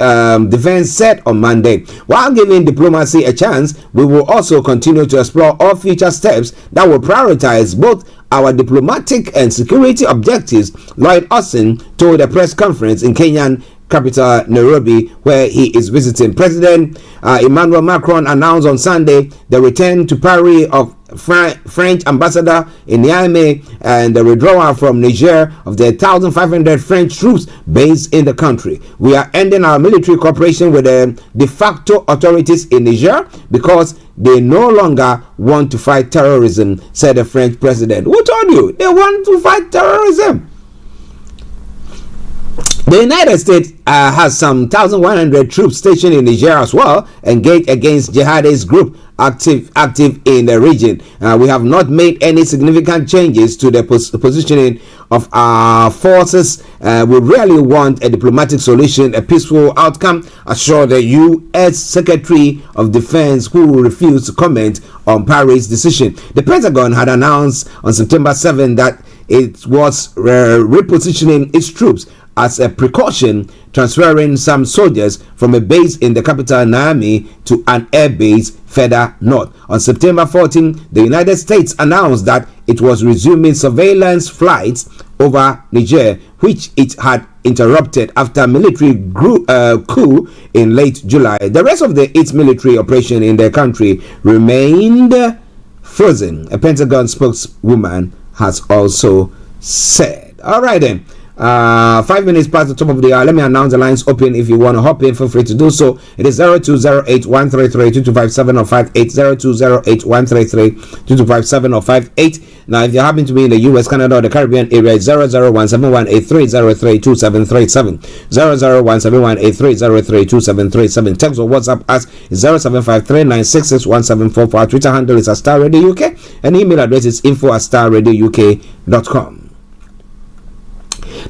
[SPEAKER 15] Defense said on Monday, while giving diplomacy a chance, we will also continue to explore all future steps that will prioritize both our diplomatic and security objectives, Lloyd Austin told a press conference in Kenyan capital Nairobi, where he is visiting. President Emmanuel Macron announced on Sunday the return to Paris of French ambassador in Niamey and the withdrawal from Niger of the 1,500 French troops based in the country. We are ending our military cooperation with the de facto authorities in Niger because they no longer want to fight terrorism, said the French president. Who told you they want to fight terrorism? The United States has some 1,100 troops stationed in Niger as well, engaged against jihadist group active in the region. We have not made any significant changes to the positioning of our forces. We really want a diplomatic solution, a peaceful outcome, assured the U.S. Secretary of Defense, who refused to comment on Paris' decision. The Pentagon had announced on September 7 that it was repositioning its troops as a precaution, transferring some soldiers from a base in the capital Niamey to an air base further north. On September 14, the United States announced that it was resuming surveillance flights over Niger, which it had interrupted after military coup in late July. The rest of its military operation in the country remained frozen, a Pentagon spokeswoman has also said. All right then. 5 minutes past the top of the hour. Let me announce the lines open. If you want to hop in, feel free to do so. It is 0208-133-2257 or 58 0208-133-2257 or 58. Now, if you happen to be in the US, Canada, or the Caribbean area, it's 0017183032737 0017183032737. Text or WhatsApp us 0753966174. Our Twitter handle is Starr Radio UK, and email address is info@starradiouk.com.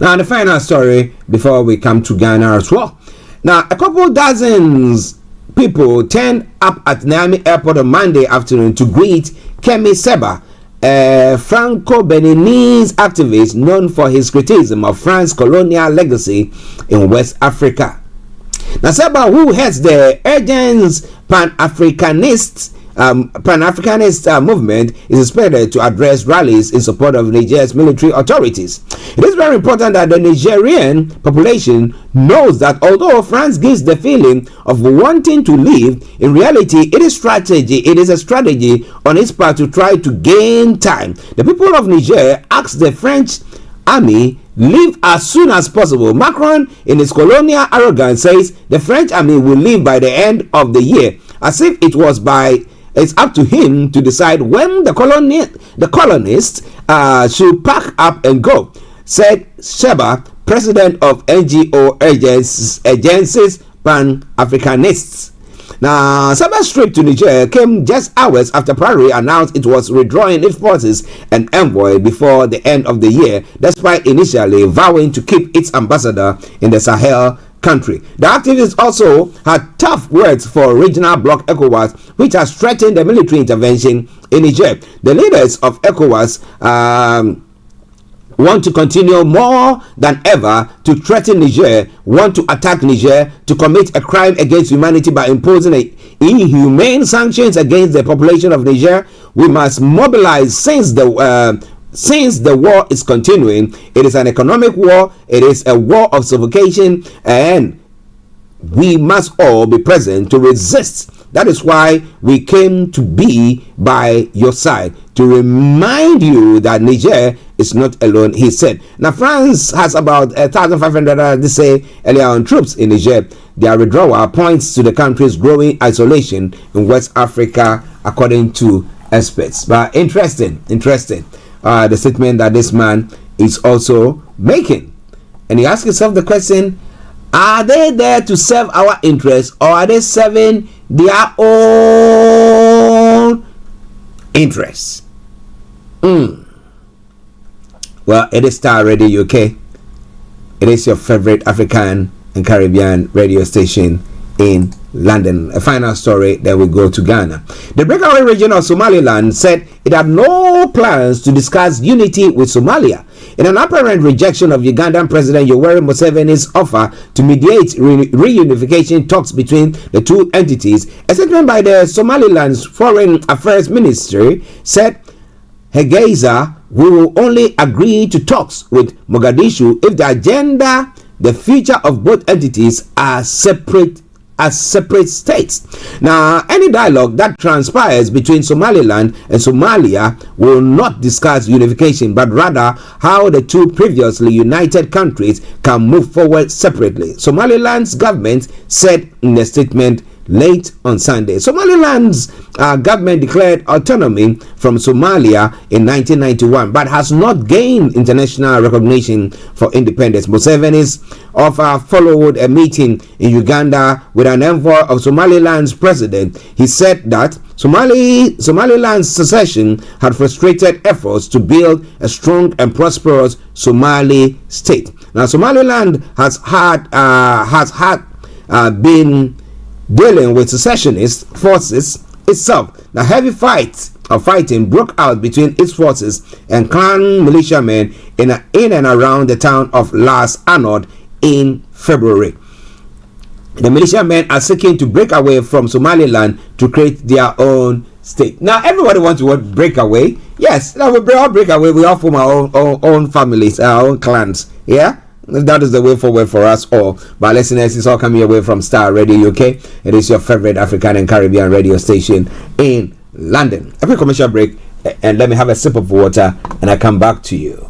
[SPEAKER 15] Now, the final story before we come to Ghana as well. Now, a couple dozens people turned up at Niamey Airport on Monday afternoon to greet Kemi Seba, a Franco-Beninese activist known for his criticism of France's colonial legacy in West Africa. Now, Seba, who heads the Urgence Pan-Africanist movement, is expected to address rallies in support of Nigeria's military authorities. It is very important that the Nigerian population knows that although France gives the feeling of wanting to leave, in reality it is a strategy on its part to try to gain time. The people of Niger asked the French army leave as soon as possible. Macron, in his colonial arrogance, says the French army will leave by the end of the year, as if it's up to him to decide when the colonists should pack up and go, said Sheba, president of NGO Agencies Pan-Africanists. Now, Seba's trip to Niger came just hours after Paris announced it was withdrawing its forces and envoy before the end of the year, despite initially vowing to keep its ambassador in the Sahel country. The activists also had tough words for regional bloc ECOWAS, which has threatened the military intervention in Niger. The leaders of ECOWAS want to continue more than ever to threaten Niger, want to attack Niger, to commit a crime against humanity by imposing inhumane sanctions against the population of Niger. We must mobilize since the war is continuing. It is an economic war, it is a war of suffocation, and we must all be present to resist. That is why we came to be by your side, to remind you that Niger is not alone, he said. Now, France has about 1,500, they say, earlier on troops in Niger. Their withdrawal points to the country's growing isolation in West Africa, according to experts. But interesting. The statement that this man is also making. And you ask yourself the question, are they there to serve our interests, or are they serving their own interests? Well, it is Starr Radio UK. It is your favorite African and Caribbean radio station in London. A final story, then we go to Ghana. The breakaway region of Somaliland said it had no plans to discuss unity with Somalia, in an apparent rejection of Ugandan President Yoweri Museveni's offer to mediate reunification talks between the two entities. A statement by the Somaliland's Foreign Affairs Ministry said, Hegeza, we will only agree to talks with Mogadishu if the agenda, the future of both entities are separate states. Now, any dialogue that transpires between Somaliland and Somalia will not discuss unification, but rather how the two previously united countries can move forward separately, Somaliland's government said in a statement late on Sunday. Somaliland's government declared autonomy from Somalia in 1991, but has not gained international recognition for independence. Museveni's offer followed a meeting in Uganda with an envoy of Somaliland's president. He said that Somaliland's secession had frustrated efforts to build a strong and prosperous Somali state. Now, Somaliland has been dealing with secessionist forces itself. The heavy fighting broke out between its forces and clan militiamen in and around the town of Las Anod in February. The militiamen are seeking to break away from Somaliland to create their own state. Now, everybody wants to break away. Yes, we all break away. We all form our own families, our own clans. Yeah, that is the way forward for us all. But listeners, it's all coming away from Starr Radio UK. It is your favorite African and Caribbean radio station in London. A quick commercial break, and let me have a sip of water, and I come back to you.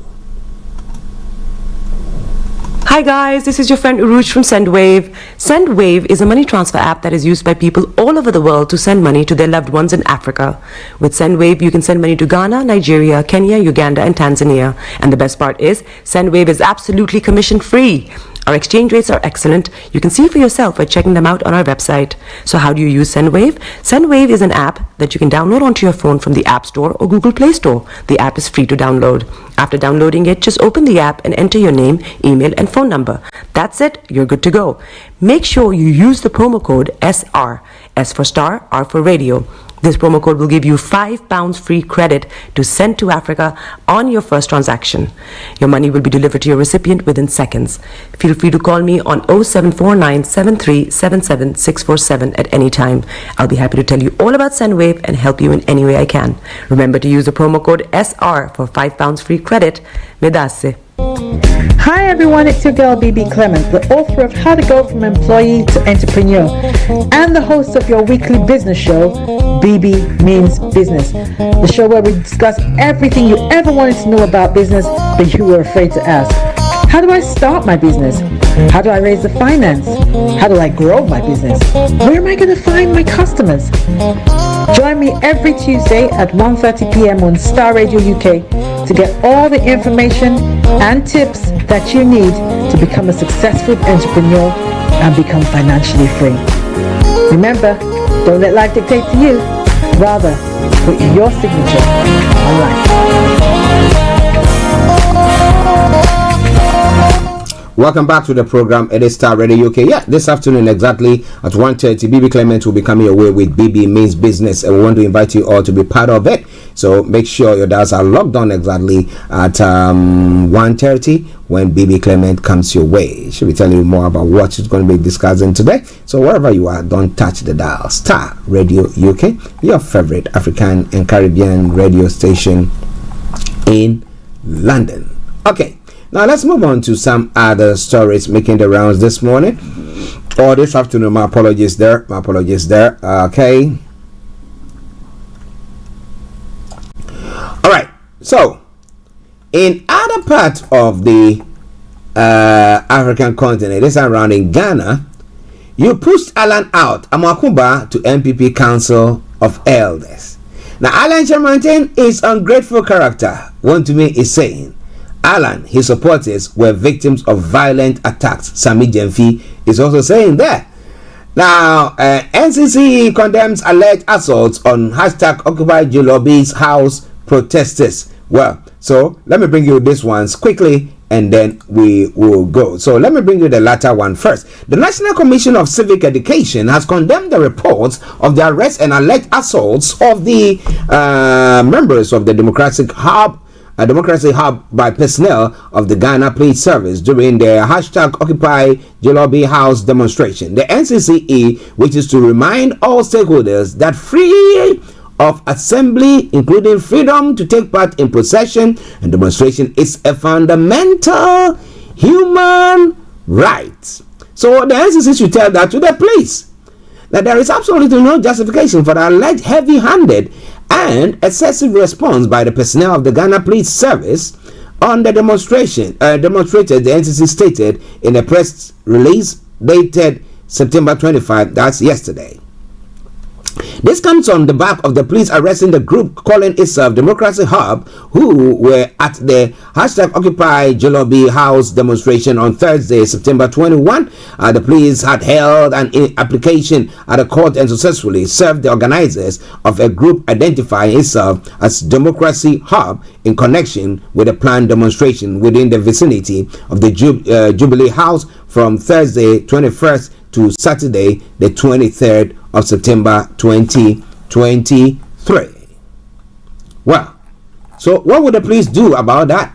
[SPEAKER 4] Hi guys, this is your friend Uruj from SendWave. SendWave is a money transfer app that is used by people all over the world to send money to their loved ones in Africa. With SendWave, you can send money to Ghana, Nigeria, Kenya, Uganda, and Tanzania. And the best part is, SendWave is absolutely commission free. Our exchange rates are excellent. You can see for yourself by checking them out on our website. So how do you use SendWave? SendWave is an app that you can download onto your phone from the App Store or Google Play Store. The app is free to download. After downloading it, just open the app and enter your name, email, and phone number. That's it. You're good to go. Make sure you use the promo code SR. S for Star, R for Radio. This promo code will give you £5 free credit to send to Africa on your first transaction. Your money will be delivered to your recipient within seconds. Feel free to call me on 0749 7377 647 at any time. I'll be happy to tell you all about SendWave and help you in any way I can. Remember to use the promo code SR for £5 free credit. Medasse.
[SPEAKER 5] Hi everyone, it's your girl BB Clement, the author of How to Go From Employee to Entrepreneur and the host of your weekly business show, BB Means Business, the show where we discuss everything you ever wanted to know about business but you were afraid to ask. How do I start my business? How do I raise the finance? How do I grow my business? Where am I going to find my customers? Join me every Tuesday at 1:30 p.m. on Starr Radio UK to get all the information and tips that you need to become a successful entrepreneur and become financially free. Remember, don't let life dictate to you. Rather, put your signature on life.
[SPEAKER 15] Welcome back to the program. It is Starr Radio UK. Yeah, this afternoon exactly at 1:30, BB Clement will be coming your way with BB Means Business, and we want to invite you all to be part of it. So make sure your dials are logged on exactly at 1:30 when BB Clement comes your way. She'll be telling you more about what she's going to be discussing today. So wherever you are, don't touch the dial. Starr Radio UK, your favorite African and Caribbean radio station in London. Okay. Now let's move on to some other stories making the rounds this morning or this afternoon. My apologies there. Okay. All right. So, in other parts of the African continent, this time around in Ghana, you pushed Alan out, Amakuba, to MPP Council of Elders. Now, Alan Chamantin is ungrateful character. One to me is saying, Alan, his supporters were victims of violent attacks. Sami Jemfi is also saying that. Now, NCC condemns alleged assaults on #Occupy Jolobi's house protesters. Well, so let me bring you these ones quickly and then we will go. So let me bring you the latter one first. The National Commission of Civic Education has condemned the reports of the arrest and alleged assaults of the members of the Democracy Hub by personnel of the Ghana Police Service during the #Occupy Jolobi House demonstration. The NCCE wishes to remind all stakeholders that free of assembly, including freedom to take part in procession and demonstration, is a fundamental human right. So the NCCE should tell that to the police, that there is absolutely no justification for the alleged heavy-handed and excessive response by the personnel of the Ghana Police Service on the demonstrated, the NCC stated in a press release dated September 25, that's yesterday. This comes on the back of the police arresting the group calling itself Democracy Hub, who were at the #Occupy Jolobi House demonstration on Thursday, September 21. The police had held an application at a court and successfully served the organizers of a group identifying itself as Democracy Hub in connection with a planned demonstration within the vicinity of the Jubilee House from Thursday 21st to Saturday the 23rd of September 2020. 2023. Well, so what would the police do about that?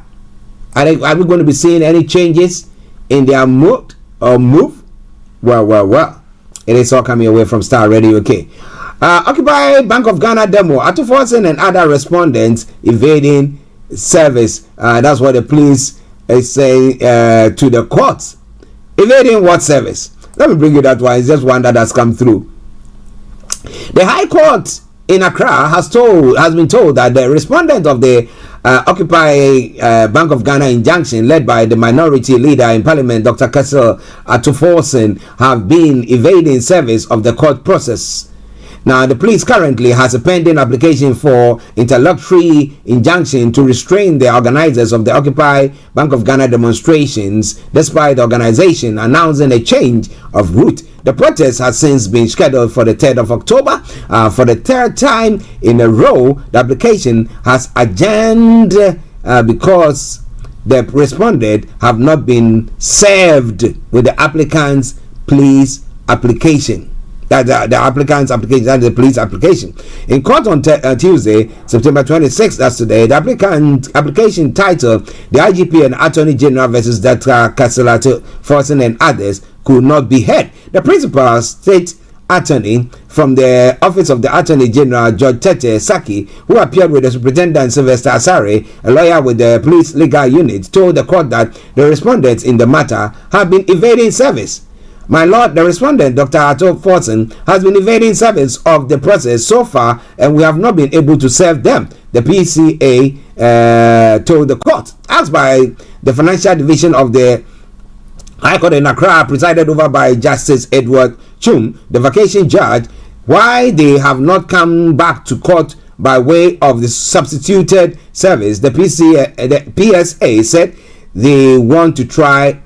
[SPEAKER 15] Are we going to be seeing any changes in their mood or move? Well. It is all coming away from Starr Radio UK. Occupy Bank of Ghana demo. Atuforsen and other respondents evading service. That's what the police is saying to the courts. Evading what service? Let me bring you that one. It's just one that has come through. The High Court in Accra has been told that the respondent of the Occupy Bank of Ghana injunction, led by the minority leader in Parliament, Dr. Kessel Atuforsen, have been evading service of the court process. Now, the police currently has a pending application for interlocutory injunction to restrain the organizers of the Occupy Bank of Ghana demonstrations, despite the organization announcing a change of route. The protest has since been scheduled for the 3rd of October. For the third time in a row, the application has adjourned because the respondents have not been served with the applicant's police application. The applicant's application, that is the police application. In court on Tuesday, September 26th, that's today, the application titled "The IGP and Attorney General versus Dr. Kessel Atuforsen and others" could not be heard. The principal state attorney from the office of the Attorney General, George Tete Saki, who appeared with the Superintendent Sylvester Asare, a lawyer with the police legal unit, told the court that the respondents in the matter have been evading service. My lord, the respondent, Dr. Atuforsen, has been evading service of the process so far, and we have not been able to serve them, the PCA told the court. Asked by the Financial Division of the High Court in Accra, presided over by Justice Edward Chum, the vacation judge, why they have not come back to court by way of the substituted service, the PSA said they want to try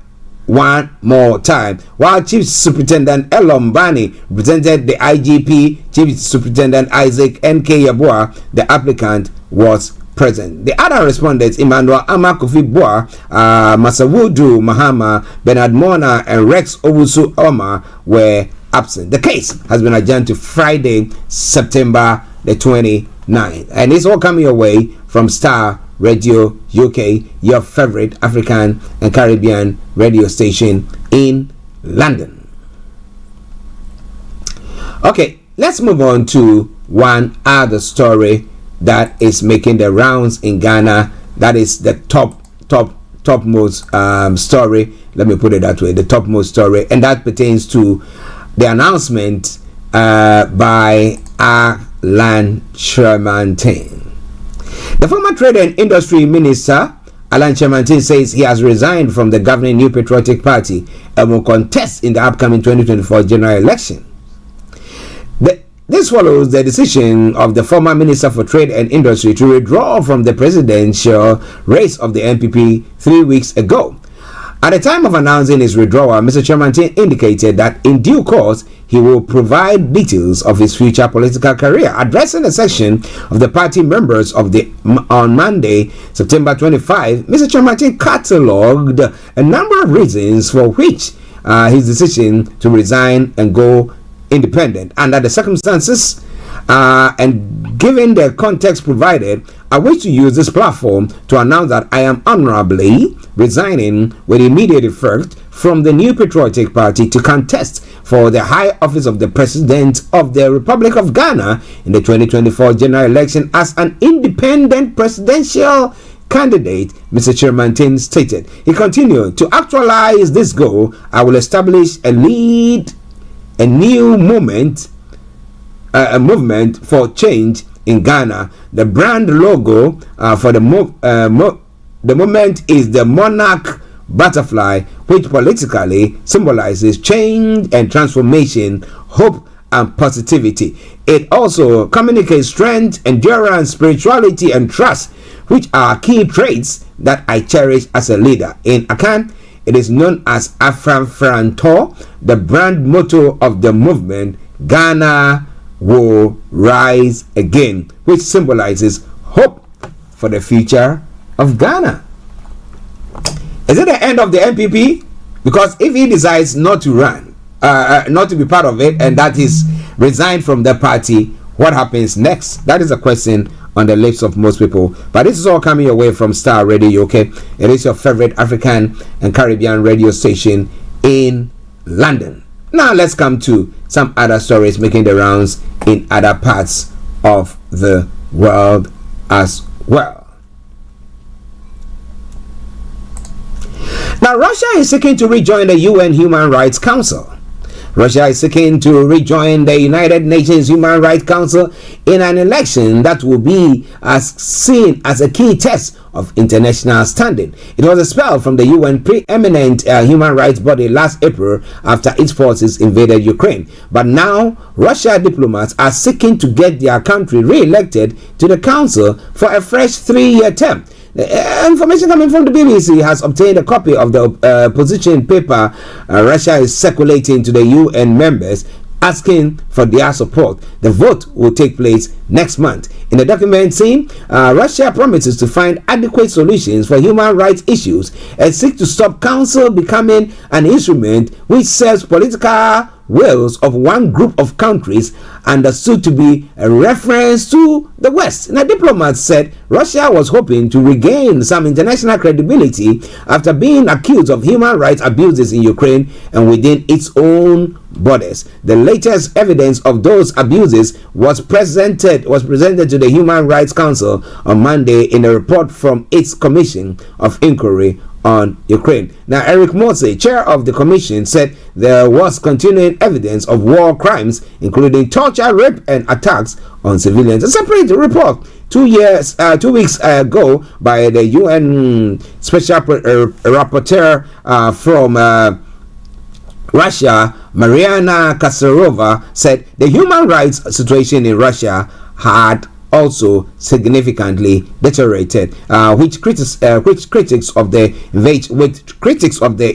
[SPEAKER 15] one more time. While Chief Superintendent Elom Bani represented the IGP, Chief Superintendent Isaac N.K. Yabua, the applicant, was present. The other respondents, Emmanuel Amakofi Boa, Masawudu Mahama, Bernard Mona, and Rex Owusu Oma, were absent. The case has been adjourned to Friday, September the 29th. And it's all coming away from Starr Radio UK, your favorite African and Caribbean radio station in London. Okay, let's move on to one other story that is making the rounds in Ghana. That is the topmost story. Let me put it that way, the topmost story, and that pertains to the announcement by Alan Shermantin. The former Trade and Industry Minister, Alan Shermantin, says he has resigned from the governing New Patriotic Party and will contest in the upcoming 2024 general election. This follows the decision of the former Minister for Trade and Industry to withdraw from the presidential race of the NPP 3 weeks ago. At the time of announcing his withdrawal, Mr. Shermantin indicated that in due course he will provide details of his future political career. Addressing a section of the party members on Monday, September 25, Mr. Shermantin catalogued a number of reasons for which his decision to resign and go independent. Under the circumstances and given the context provided, I wish to use this platform to announce that I am honorably resigning with immediate effect from the New Patriotic Party to contest for the high office of the President of the Republic of Ghana in the 2024 general election as an independent presidential candidate, Mr. Shermantin stated. He continued, to actualize this goal, I will establish a new movement for change in Ghana. The brand logo for the movement is the monarch butterfly, which politically symbolizes change and transformation, hope and positivity. It also communicates strength, endurance, spirituality and trust, which are key traits that I cherish as a leader. In Akan, it is known as Afran Frantor, the brand motto of the movement, Ghana will rise again, which symbolizes hope for the future of Ghana. Is it the end of the NPP? Because if he decides not to run, not to be part of it, and that is resigned from the party, What happens next? That is a question on the lips of most people. But this is all coming away from Starr Radio UK. It is your favorite African and Caribbean radio station in London. Now let's come to some other stories making the rounds in other parts of the world as well. Now, Russia is seeking to rejoin the UN Human Rights Council. Russia is seeking to rejoin the United Nations Human Rights Council in an election that will be seen as a key test of international standing. It was expelled from the UN preeminent human rights body last April after its forces invaded Ukraine. But now, Russian diplomats are seeking to get their country re-elected to the council for a fresh 3-year term. Information coming from the BBC has obtained a copy of the position paper Russia is circulating to the UN members, asking for their support. The vote will take place next month. In the document seen, Russia promises to find adequate solutions for human rights issues and seek to stop council becoming an instrument which serves political wills of one group of countries, understood to be a reference to the West. And a diplomat said Russia was hoping to regain some international credibility after being accused of human rights abuses in Ukraine and within its own borders. The latest evidence of those abuses was presented to the Human Rights Council on Monday in a report from its Commission of Inquiry on Ukraine. Now, Eric Mose, chair of the commission, said there was continuing evidence of war crimes, including torture, rape, and attacks on civilians. A separate report 2 weeks ago by the UN Special Rapporteur from Russia, Mariana Kasarova, said the human rights situation in Russia had also significantly deteriorated, which critics of the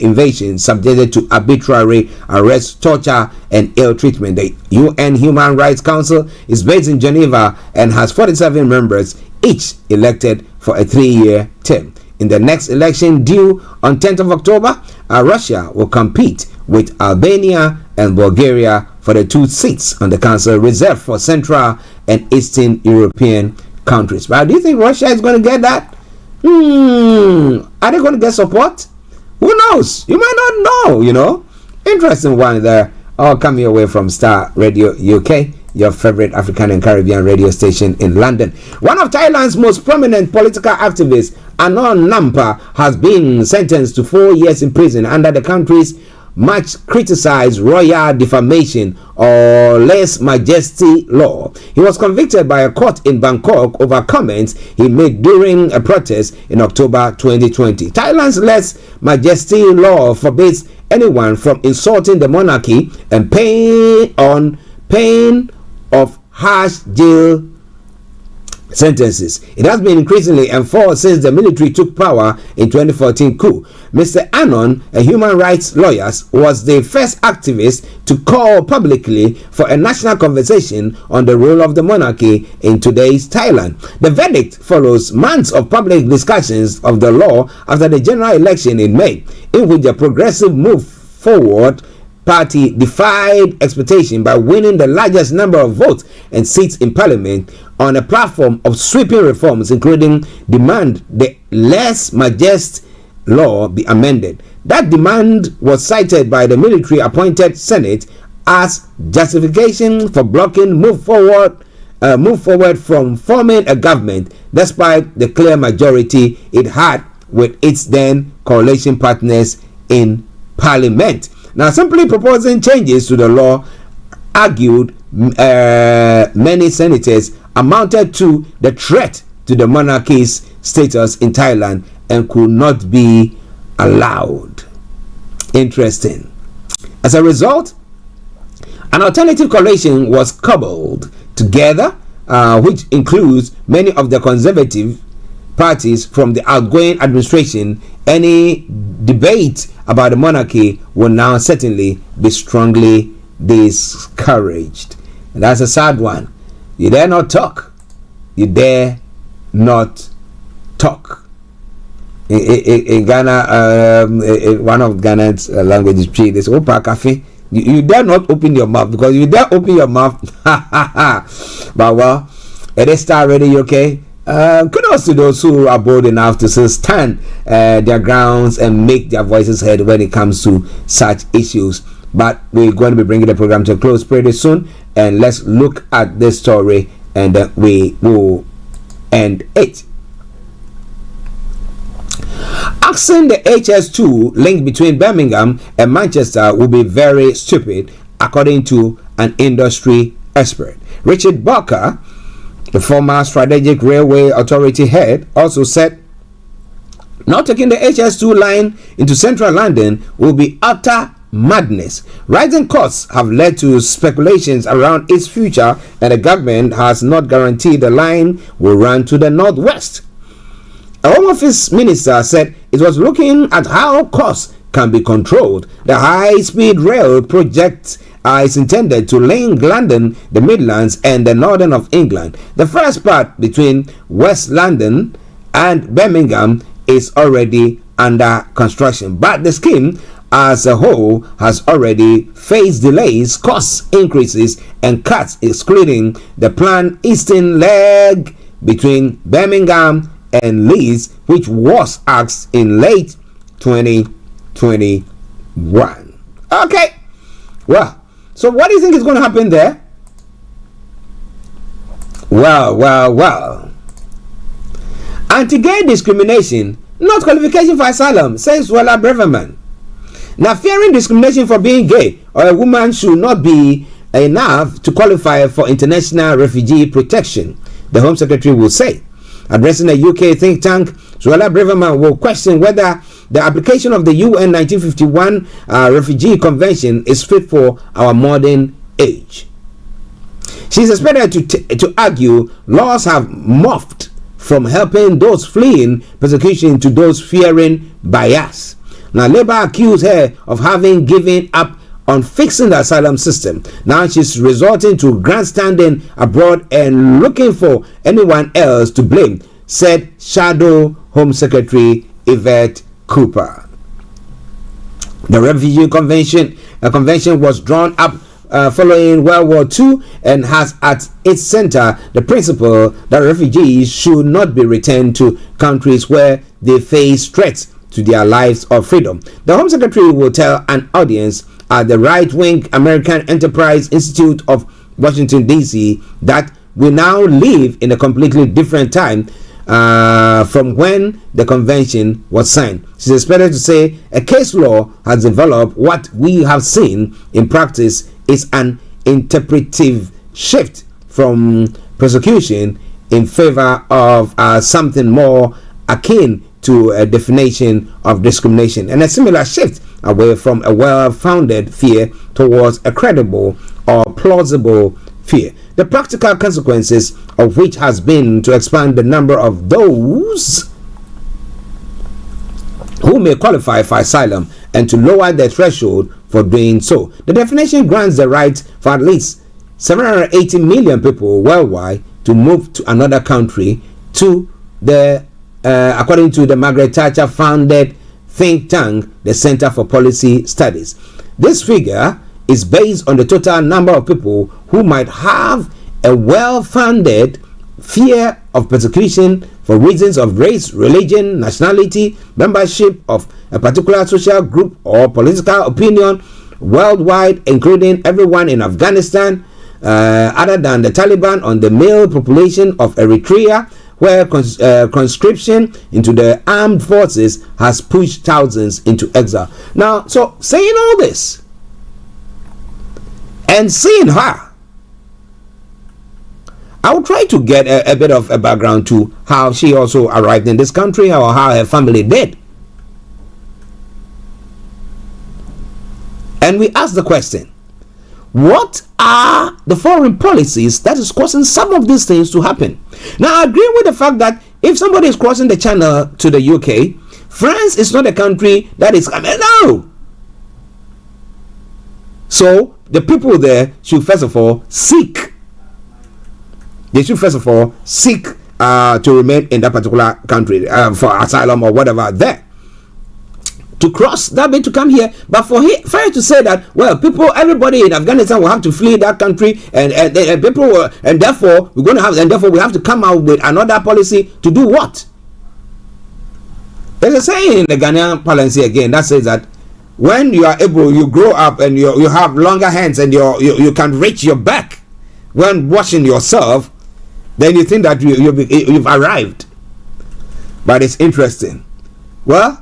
[SPEAKER 15] invasion subjected to arbitrary arrest, torture, and ill treatment. The UN Human Rights Council is based in Geneva and has 47 members, each elected for a 3-year term. In the next election due on 10th of October, Russia will compete with Albania and Bulgaria for the 2 seats on the council reserved for Central and Eastern European countries. But do you think Russia is going to get that? Are they going to get support? Who knows? You might not know, you know. Interesting one there. All coming away from Starr Radio UK, your favorite African and Caribbean radio station in London. One of Thailand's most prominent political activists, Anon Nampa, has been sentenced to 4 years in prison under the country's much criticized royal defamation or lèse majesty law. He was convicted by a court in Bangkok over comments he made during a protest in October 2020. Thailand's lèse majesty law forbids anyone from insulting the monarchy and pain of harsh jail sentences. It has been increasingly enforced since the military took power in 2014 coup. Mr. Anon, a human rights lawyer, was the first activist to call publicly for a national conversation on the role of the monarchy in today's Thailand. The verdict follows months of public discussions of the law after the general election in May, in which the Progressive Move Forward party defied expectation by winning the largest number of votes and seats in parliament on a platform of sweeping reforms, including demand the lèse majesty law be amended. That demand was cited by the military appointed Senate as justification for blocking move forward from forming a government, despite the clear majority it had with its then coalition partners in parliament. Now, simply proposing changes to the law, argued many senators, amounted to the threat to the monarchy's status in Thailand and could not be allowed. Interesting. As a result, an alternative coalition was cobbled together, which includes many of the conservative parties from the outgoing administration. Any debate about the monarchy will now certainly be strongly discouraged. And that's a sad one. You dare not talk. You dare not talk. In Ghana, one of Ghana's languages, this Opa Cafe, You dare not open your mouth, because you dare open your mouth. But well, it is Starr Radio UK. Kudos to those who are bold enough to stand their grounds and make their voices heard when it comes to such issues. But we're going to be bringing the program to a close pretty soon, and let's look at this story, and then we will end it. Asking the HS2 link between Birmingham and Manchester will be very stupid, according to an industry expert. Richard Barker, the former Strategic Railway Authority head, also said not taking the HS2 line into central London will be utter madness. Rising costs have led to speculations around its future, and the government has not guaranteed the line will run to the northwest. A Home Office minister said it was looking at how costs can be controlled. The high-speed rail project is intended to link London, the Midlands, and the northern of England. The first part between West London and Birmingham is already under construction, but the scheme as a whole has already faced delays, cost increases, and cuts, excluding the planned eastern leg between Birmingham and Leeds, which was axed in late 2021. Okay, well, so what do you think is going to happen there? Well. Anti-gay discrimination, not qualification for asylum, says Wella Breverman. Now, fearing discrimination for being gay or a woman should not be enough to qualify for international refugee protection, the Home Secretary will say. Addressing a UK think tank, Suella Braverman will question whether the application of the UN 1951 Refugee Convention is fit for our modern age. She is expected to argue laws have morphed from helping those fleeing persecution to those fearing bias. Now, Labour accused her of having given up on fixing the asylum system. Now she's resorting to grandstanding abroad and looking for anyone else to blame, said Shadow Home Secretary Yvette Cooper. The Refugee Convention was drawn up following World War II and has at its center the principle that refugees should not be returned to countries where they face threats to their lives or freedom. The Home Secretary will tell an audience at the right-wing American Enterprise Institute of Washington, D.C. that we now live in a completely different time from when the convention was signed. She's expected to say a case law has developed. What we have seen in practice is an interpretive shift from persecution in favor of something more akin to a definition of discrimination, and a similar shift away from a well-founded fear towards a credible or plausible fear. The practical consequences of which has been to expand the number of those who may qualify for asylum and to lower the threshold for doing so. The definition grants the right for at least 780 million people worldwide to move to another country, to the according to the Margaret Thatcher founded think tank, the Center for Policy Studies. This figure is based on the total number of people who might have a well-founded fear of persecution for reasons of race, religion, nationality, membership of a particular social group, or political opinion worldwide, including everyone in Afghanistan, other than the Taliban, on the male population of Eritrea, where conscription into the armed forces has pushed thousands into exile. Now, so saying all this and seeing her, I will try to get a bit of a background to how she also arrived in this country, or how her family did. And we ask the question, what are the foreign policies that is causing some of these things to happen? Now, I agree with the fact that if somebody is crossing the channel to the UK, France is not a country that is coming. No. So the people there should first of all seek. They should first of all seek to remain in that particular country for asylum or whatever there. to cross that bit to come here. But for her to say that, well, everybody in Afghanistan will have to flee that country, and people will, and therefore we have to come out with another policy to do what? There's a saying in the Ghanaian parlance again that says that when you are able, you grow up and you have longer hands and you can reach your back when washing yourself, then you think that you've arrived. But it's interesting. Well,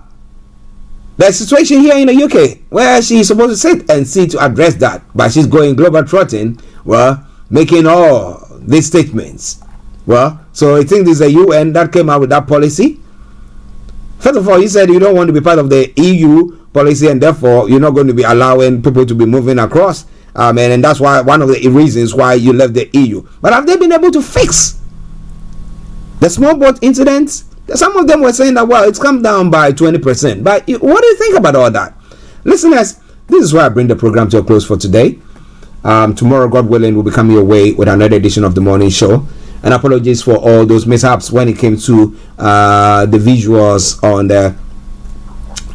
[SPEAKER 15] there's a situation here in the UK where she's supposed to sit and see to address that, but she's going global trotting, well, making all these statements. Well, so I think this is the UN that came out with that policy. First of all, you said you don't want to be part of the EU policy, and therefore you're not going to be allowing people to be moving across. And that's why one of the reasons why you left the EU. But have they been able to fix the small boat incidents? Some of them were saying that, well, it's come down by 20%. But what do you think about all that? Listeners, this is where I bring the program to a close for today. Tomorrow, God willing, we'll be coming your way with another edition of the morning show. And apologies for all those mishaps when it came to the visuals on the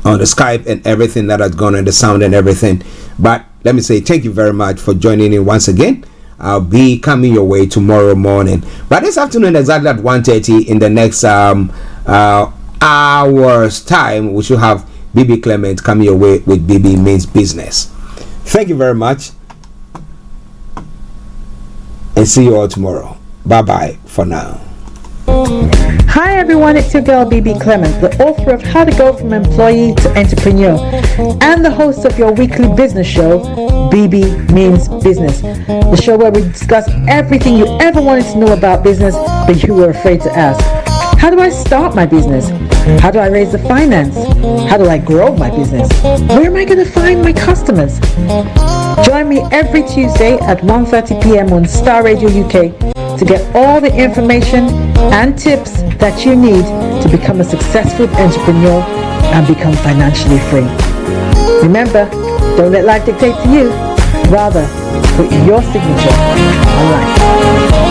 [SPEAKER 15] Skype and everything that has gone on, the sound and everything. But let me say thank you very much for joining in once again. I'll be coming your way tomorrow morning. But this afternoon, exactly at 1:30, in the next hour's time, we should have BB Clement coming your way with BB Means Business. Thank you very much. And see you all tomorrow. Bye-bye for now.
[SPEAKER 5] Hi everyone, it's your girl BB Clement, the author of How to Go From Employee to Entrepreneur and the host of your weekly business show, BB Means Business, the show where we discuss everything you ever wanted to know about business but you were afraid to ask. How do I start my business? How do I raise the finance? How do I grow my business? Where am I going to find my customers? Join me every Tuesday at 1:30 p.m. on Starr Radio UK to get all the information and tips that you need to become a successful entrepreneur and become financially free. Remember, don't let life dictate to you. Rather, put your signature on life.